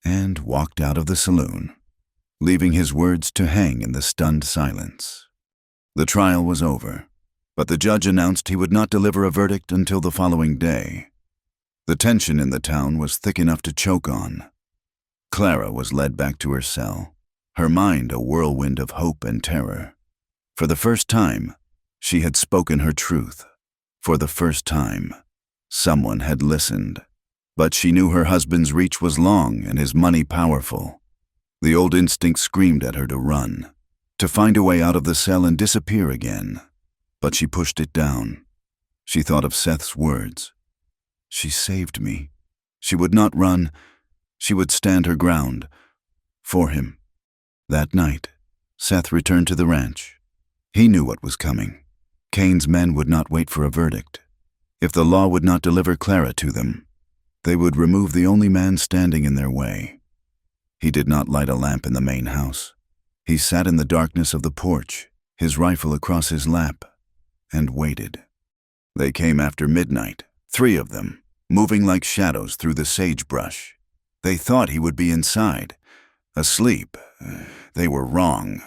and walked out of the saloon, leaving his words to hang in the stunned silence. The trial was over, but the judge announced he would not deliver a verdict until the following day. The tension in the town was thick enough to choke on. Clara was led back to her cell, her mind a whirlwind of hope and terror. For the first time, she had spoken her truth. For the first time, someone had listened. But she knew her husband's reach was long and his money powerful. The old instinct screamed at her to run, to find a way out of the cell and disappear again. But she pushed it down. She thought of Seth's words. She saved me. She would not run. She would stand her ground. For him. That night, Seth returned to the ranch. He knew what was coming. Kane's men would not wait for a verdict. If the law would not deliver Clara to them, they would remove the only man standing in their way. He did not light a lamp in the main house. He sat in the darkness of the porch, his rifle across his lap, and waited. They came after midnight, 3 of them, moving like shadows through the sagebrush. They thought he would be inside, asleep. They were wrong.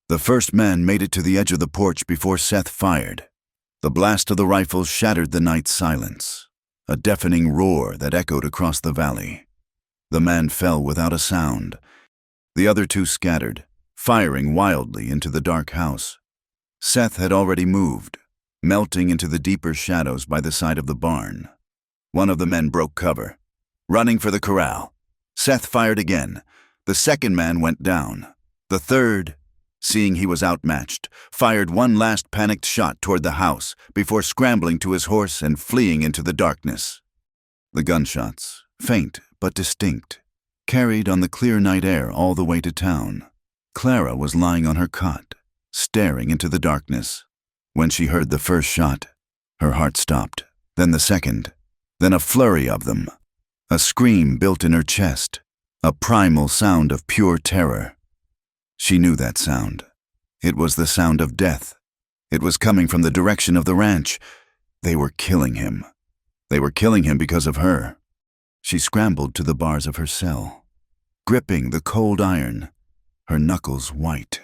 The first man made it to the edge of the porch before Seth fired. The blast of the rifle shattered the night's silence, a deafening roar that echoed across the valley. The man fell without a sound. The other 2 scattered, firing wildly into the dark house. Seth had already moved, melting into the deeper shadows by the side of the barn. One of the men broke cover, running for the corral. Seth fired again. The second man went down. The third, seeing he was outmatched, fired one last panicked shot toward the house before scrambling to his horse and fleeing into the darkness. The gunshots, faint but distinct, carried on the clear night air all the way to town. Clara was lying on her cot, staring into the darkness. When she heard the first shot, her heart stopped, then the second, then a flurry of them. A scream built in her chest, a primal sound of pure terror. She knew that sound. It was the sound of death. It was coming from the direction of the ranch. They were killing him. They were killing him because of her. She scrambled to the bars of her cell, gripping the cold iron, her knuckles white.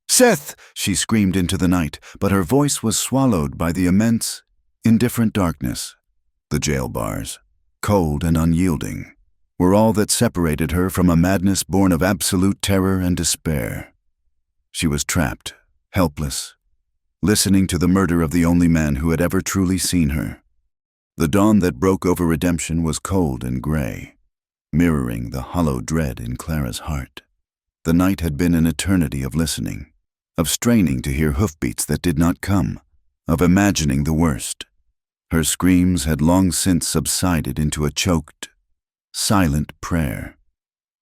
"Seth!" she screamed into the night, but her voice was swallowed by the immense, indifferent darkness. The jail bars, cold and unyielding, were all that separated her from a madness born of absolute terror and despair. She was trapped, helpless, listening to the murder of the only man who had ever truly seen her. The dawn that broke over redemption was cold and gray, mirroring the hollow dread in Clara's heart. The night had been an eternity of listening, of straining to hear hoofbeats that did not come, of imagining the worst. Her screams had long since subsided into a choked, silent prayer.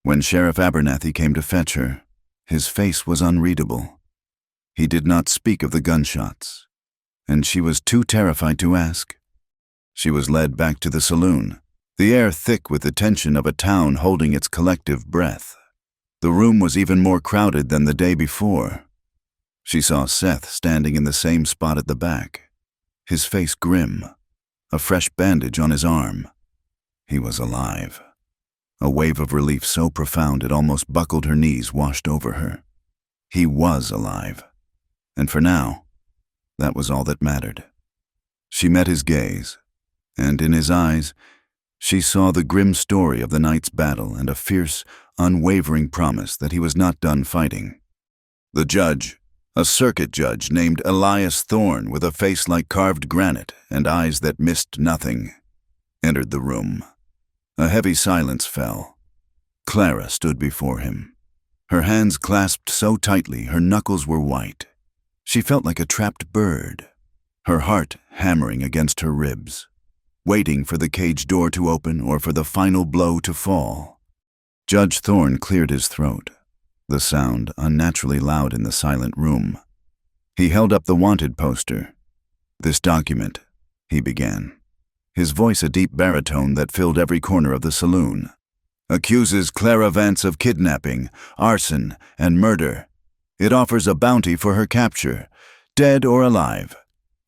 When Sheriff Abernathy came to fetch her, his face was unreadable. He did not speak of the gunshots, and she was too terrified to ask. She was led back to the saloon, the air thick with the tension of a town holding its collective breath. The room was even more crowded than the day before. She saw Seth standing in the same spot at the back, his face grim, a fresh bandage on his arm. He was alive. A wave of relief so profound it almost buckled her knees washed over her. He was alive. And for now, that was all that mattered. She met his gaze, and in his eyes, she saw the grim story of the night's battle and a fierce, unwavering promise that he was not done fighting. The judge, a circuit judge named Elias Thorne with a face like carved granite and eyes that missed nothing, entered the room. A heavy silence fell. Clara stood before him. Her hands clasped so tightly her knuckles were white. She felt like a trapped bird, her heart hammering against her ribs, waiting for the cage door to open or for the final blow to fall. Judge Thorne cleared his throat, the sound unnaturally loud in the silent room. He held up the wanted poster. "This document," he began, his voice a deep baritone that filled every corner of the saloon, "accuses Clara Vance of kidnapping, arson, and murder. It offers a bounty for her capture, dead or alive.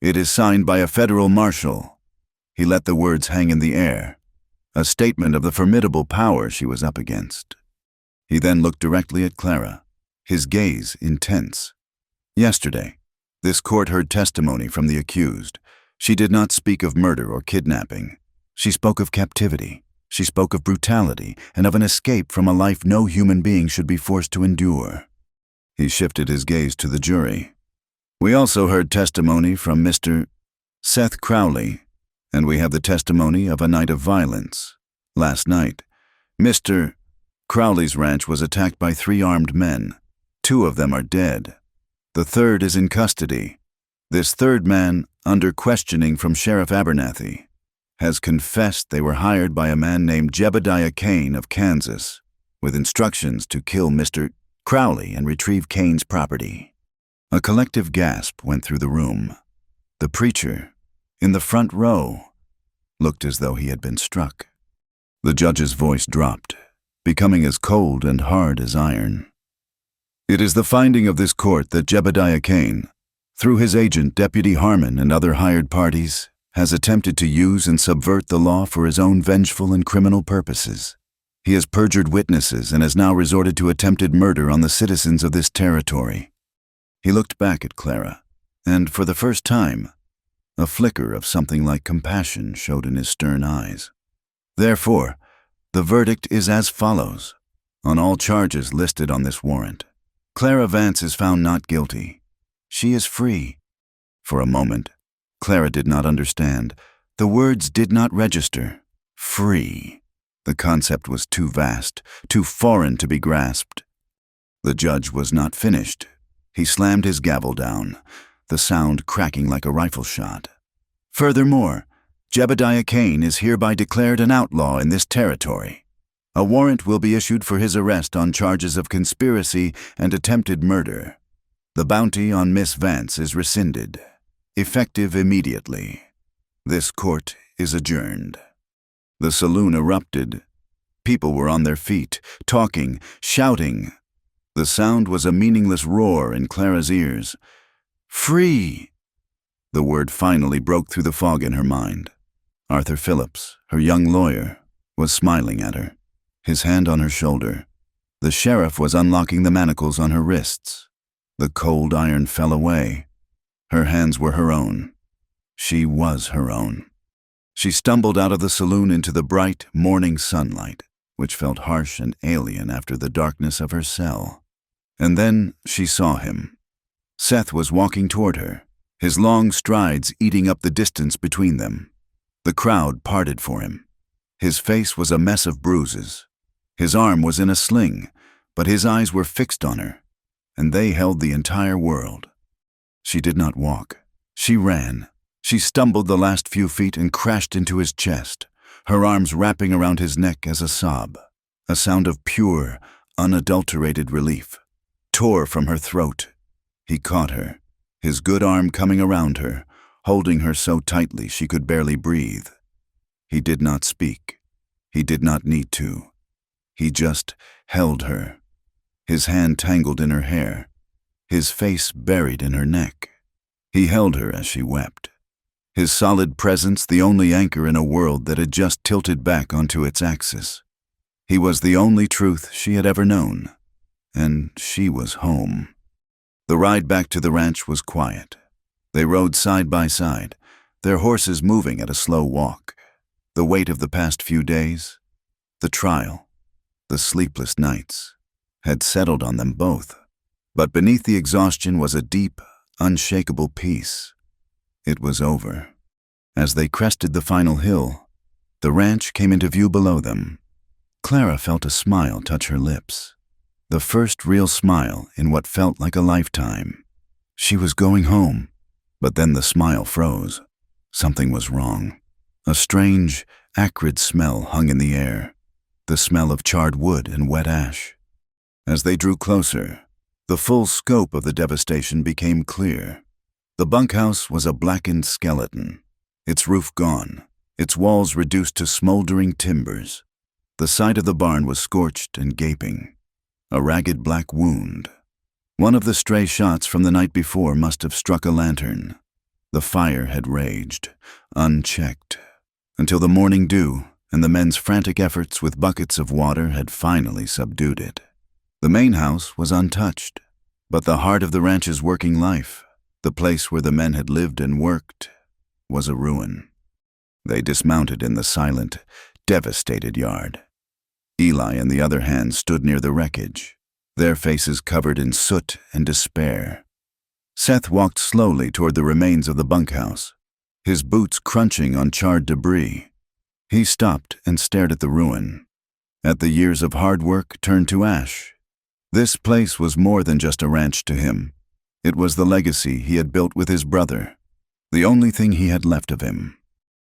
It is signed by a federal marshal." He let the words hang in the air, a statement of the formidable power she was up against. He then looked directly at Clara, his gaze intense. "Yesterday, this court heard testimony from the accused. She did not speak of murder or kidnapping. She spoke of captivity. She spoke of brutality and of an escape from a life no human being should be forced to endure." He shifted his gaze to the jury. "We also heard testimony from Mr. Seth Crowley, and we have the testimony of a night of violence. Last night, Mr. Crowley's ranch was attacked by 3 armed men. 2 of them are dead. The third is in custody. This third man, under questioning from Sheriff Abernathy, has confessed they were hired by a man named Jebediah Kane of Kansas, with instructions to kill Mr. Crowley and retrieve Kane's property." A collective gasp went through the room. The preacher, in the front row, looked as though he had been struck. The judge's voice dropped, becoming as cold and hard as iron. "It is the finding of this court that Jebediah Kane, through his agent Deputy Harmon and other hired parties, has attempted to use and subvert the law for his own vengeful and criminal purposes. He has perjured witnesses and has now resorted to attempted murder on the citizens of this territory." He looked back at Clara, and for the first time, a flicker of something like compassion showed in his stern eyes. "Therefore, the verdict is as follows, on all charges listed on this warrant. Clara Vance is found not guilty. She is free. For a moment, Clara did not understand. The words did not register. Free. The concept was too vast, too foreign to be grasped. The judge was not finished. He slammed his gavel down, the sound cracking like a rifle shot. Furthermore, Jebediah Kane is hereby declared an outlaw in this territory. A warrant will be issued for his arrest on charges of conspiracy and attempted murder. The bounty on Miss Vance is rescinded, effective immediately. This court is adjourned. The saloon erupted. People were on their feet, talking, shouting. The sound was a meaningless roar in Clara's ears. Free! The word finally broke through the fog in her mind. Arthur Phillips, her young lawyer, was smiling at her, his hand on her shoulder. The sheriff was unlocking the manacles on her wrists. The cold iron fell away. Her hands were her own. She was her own. She stumbled out of the saloon into the bright morning sunlight, which felt harsh and alien after the darkness of her cell. And then she saw him. Seth was walking toward her, his long strides eating up the distance between them. The crowd parted for him. His face was a mess of bruises. His arm was in a sling, but his eyes were fixed on her, and they held the entire world. She did not walk. She ran. She stumbled the last few feet and crashed into his chest, her arms wrapping around his neck as a sob. A sound of pure, unadulterated relief tore from her throat. He caught her, his good arm coming around her, holding her so tightly she could barely breathe. He did not speak. He did not need to. He just held her, his hand tangled in her hair, his face buried in her neck. He held her as she wept, his solid presence the only anchor in a world that had just tilted back onto its axis. He was the only truth she had ever known, and she was home. The ride back to the ranch was quiet. They rode side by side, their horses moving at a slow walk. The weight of the past few days, the trial, the sleepless nights, had settled on them both. But beneath the exhaustion was a deep, unshakable peace. It was over. As they crested the final hill, the ranch came into view below them. Clara felt a smile touch her lips. The first real smile in what felt like a lifetime. She was going home, but then the smile froze. Something was wrong. A strange, acrid smell hung in the air, the smell of charred wood and wet ash. As they drew closer, the full scope of the devastation became clear. The bunkhouse was a blackened skeleton, its roof gone, its walls reduced to smoldering timbers. The side of the barn was scorched and gaping, a ragged black wound. One of the stray shots from the night before must have struck a lantern. The fire had raged, unchecked, until the morning dew and the men's frantic efforts with buckets of water had finally subdued it. The main house was untouched, but the heart of the ranch's working life, the place where the men had lived and worked, was a ruin. They dismounted in the silent, devastated yard. Eli and the other hands stood near the wreckage, their faces covered in soot and despair. Seth walked slowly toward the remains of the bunkhouse, his boots crunching on charred debris. He stopped and stared at the ruin, at the years of hard work turned to ash. This place was more than just a ranch to him. It was the legacy he had built with his brother, the only thing he had left of him.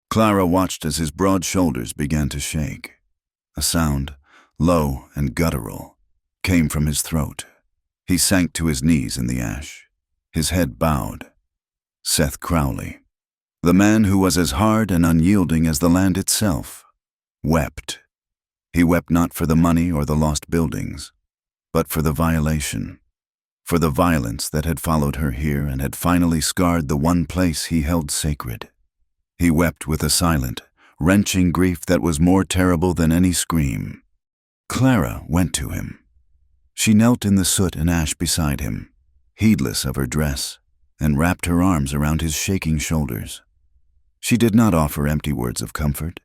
Clara watched as his broad shoulders began to shake. A sound, low and guttural, came from his throat. He sank to his knees in the ash, his head bowed. Seth Crowley, the man who was as hard and unyielding as the land itself, wept. He wept not for the money or the lost buildings, but for the violation, for the violence that had followed her here and had finally scarred the one place he held sacred. He wept with a silent, wrenching grief that was more terrible than any scream. Clara went to him. She knelt in the soot and ash beside him, heedless of her dress, and wrapped her arms around his shaking shoulders. She did not offer empty words of comfort.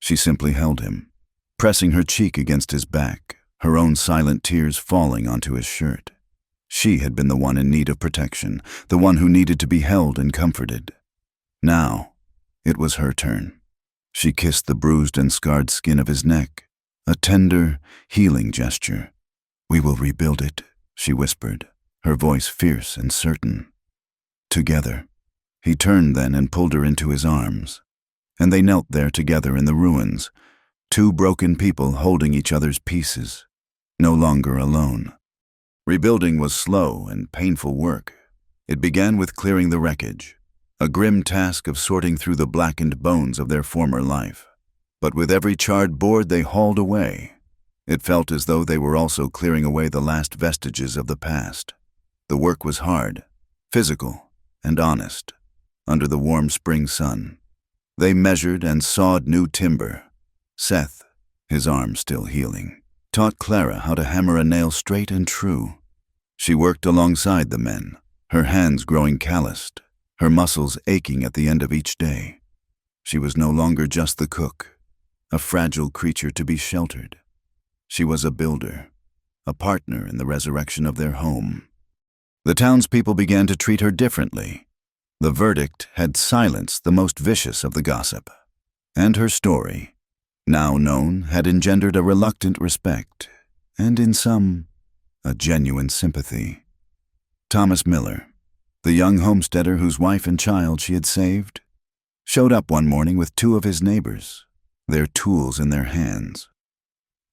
She simply held him, pressing her cheek against his back, her own silent tears falling onto his shirt. She had been the one in need of protection, the one who needed to be held and comforted. Now, it was her turn. She kissed the bruised and scarred skin of his neck, a tender, healing gesture. "We will rebuild it," she whispered, her voice fierce and certain. Together. He turned then and pulled her into his arms, and they knelt there together in the ruins, two broken people holding each other's pieces, no longer alone. Rebuilding was slow and painful work. It began with clearing the wreckage, a grim task of sorting through the blackened bones of their former life. But with every charred board they hauled away, it felt as though they were also clearing away the last vestiges of the past. The work was hard, physical, and honest. Under the warm spring sun, they measured and sawed new timber. Seth, his arm still healing, taught Clara how to hammer a nail straight and true. She worked alongside the men, her hands growing calloused, her muscles aching at the end of each day. She was no longer just the cook, a fragile creature to be sheltered. She was a builder, a partner in the resurrection of their home. The townspeople began to treat her differently. The verdict had silenced the most vicious of the gossip, and her story, now known, had engendered a reluctant respect, and in some, a genuine sympathy. Thomas Miller, the young homesteader whose wife and child she had saved, showed up one morning with two of his neighbors, their tools in their hands.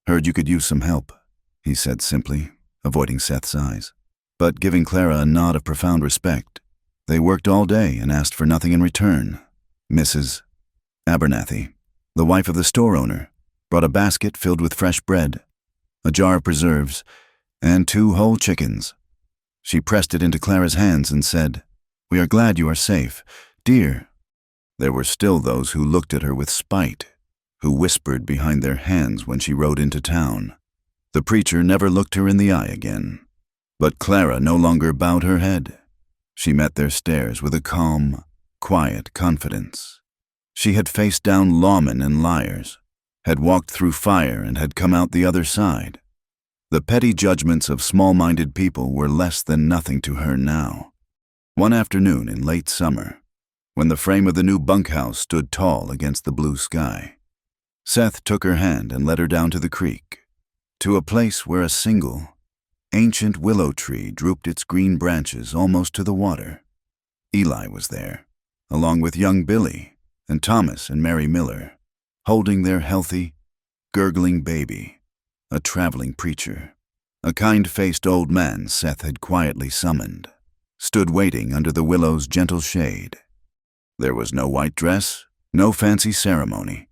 "Heard you could use some help," he said simply, avoiding Seth's eyes, but giving Clara a nod of profound respect. They worked all day and asked for nothing in return. Mrs. Abernathy, the wife of the store owner, brought a basket filled with fresh bread, a jar of preserves, and 2 whole chickens. She pressed it into Clara's hands and said, "We are glad you are safe, dear." There were still those who looked at her with spite, who whispered behind their hands when she rode into town. The preacher never looked her in the eye again. But Clara no longer bowed her head. She met their stares with a calm, quiet confidence. She had faced down lawmen and liars, had walked through fire and had come out the other side. The petty judgments of small-minded people were less than nothing to her now. One afternoon in late summer, when the frame of the new bunkhouse stood tall against the blue sky, Seth took her hand and led her down to the creek, to a place where a single, ancient willow tree drooped its green branches almost to the water. Eli was there, along with young Billy and Thomas and Mary Miller, holding their healthy, gurgling baby, a traveling preacher. A kind-faced old man Seth had quietly summoned, stood waiting under the willow's gentle shade. There was no white dress, no fancy ceremony.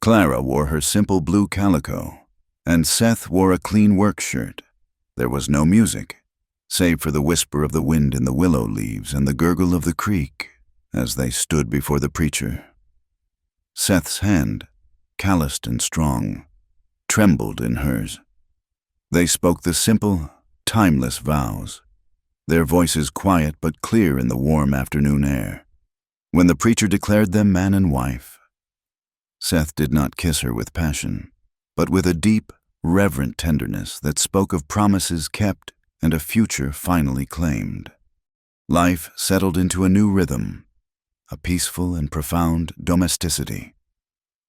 Clara wore her simple blue calico, and Seth wore a clean work shirt. There was no music, save for the whisper of the wind in the willow leaves and the gurgle of the creek as they stood before the preacher. Seth's hand, calloused and strong, trembled in hers. They spoke the simple, timeless vows, their voices quiet but clear in the warm afternoon air. When the preacher declared them man and wife, Seth did not kiss her with passion, but with a deep, reverent tenderness that spoke of promises kept and a future finally claimed. Life settled into a new rhythm, a peaceful and profound domesticity.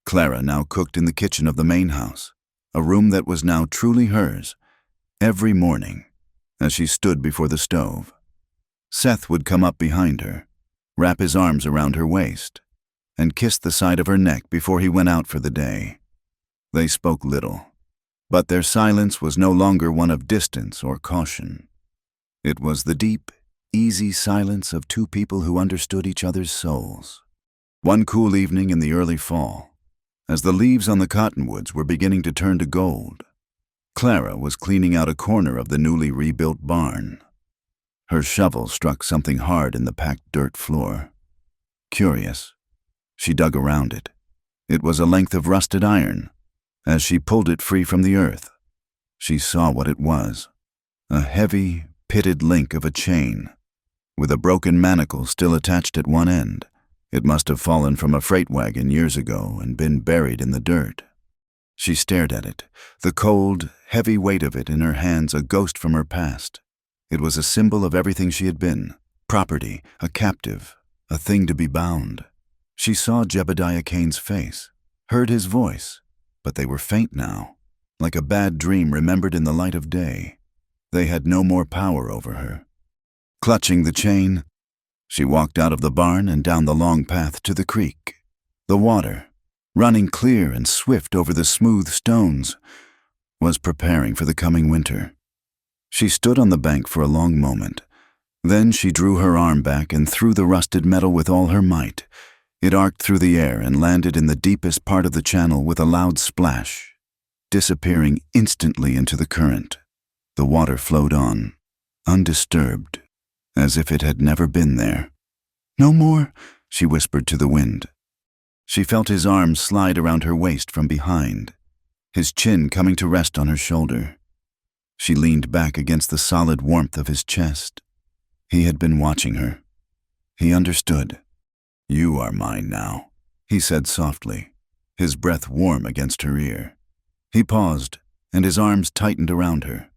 Clara now cooked in the kitchen of the main house, a room that was now truly hers, every morning as she stood before the stove. Seth would come up behind her, wrap his arms around her waist, and kiss the side of her neck before he went out for the day. They spoke little, but their silence was no longer one of distance or caution. It was the deep, easy silence of two people who understood each other's souls. One cool evening in the early fall, as the leaves on the cottonwoods were beginning to turn to gold, Clara was cleaning out a corner of the newly rebuilt barn. Her shovel struck something hard in the packed dirt floor. Curious, she dug around it. It was a length of rusted iron. As she pulled it free from the earth, she saw what it was, a heavy, pitted link of a chain, with a broken manacle still attached at one end. It must have fallen from a freight wagon years ago and been buried in the dirt. She stared at it, the cold, heavy weight of it in her hands a ghost from her past. It was a symbol of everything she had been: property, a captive, a thing to be bound. She saw Jebediah Cain's face, heard his voice, but they were faint now, like a bad dream remembered in the light of day. They had no more power over her. Clutching the chain, she walked out of the barn and down the long path to the creek. The water, running clear and swift over the smooth stones, was preparing for the coming winter. She stood on the bank for a long moment. Then she drew her arm back and threw the rusted metal with all her might. It arced through the air and landed in the deepest part of the channel with a loud splash, disappearing instantly into the current. The water flowed on, undisturbed, as if it had never been there. "No more," she whispered to the wind. She felt his arms slide around her waist from behind, his chin coming to rest on her shoulder. She leaned back against the solid warmth of his chest. He had been watching her. He understood. "You are mine now," he said softly, his breath warm against her ear. He paused, and his arms tightened around her,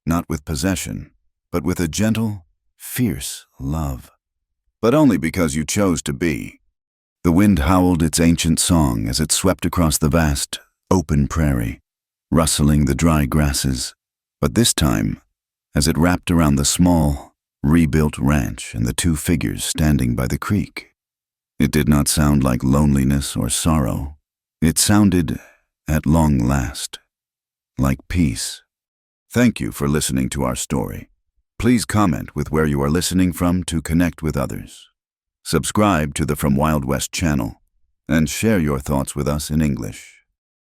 not with possession, but with a gentle, fierce love. "But only because you chose to be." The wind howled its ancient song as it swept across the vast, open prairie, rustling the dry grasses. But this time, as it wrapped around the small, rebuilt ranch and the two figures standing by the creek, it did not sound like loneliness or sorrow. It sounded, at long last, like peace. Thank you for listening to our story. Please comment with where you are listening from to connect with others. Subscribe to the From Wild West channel and share your thoughts with us in English.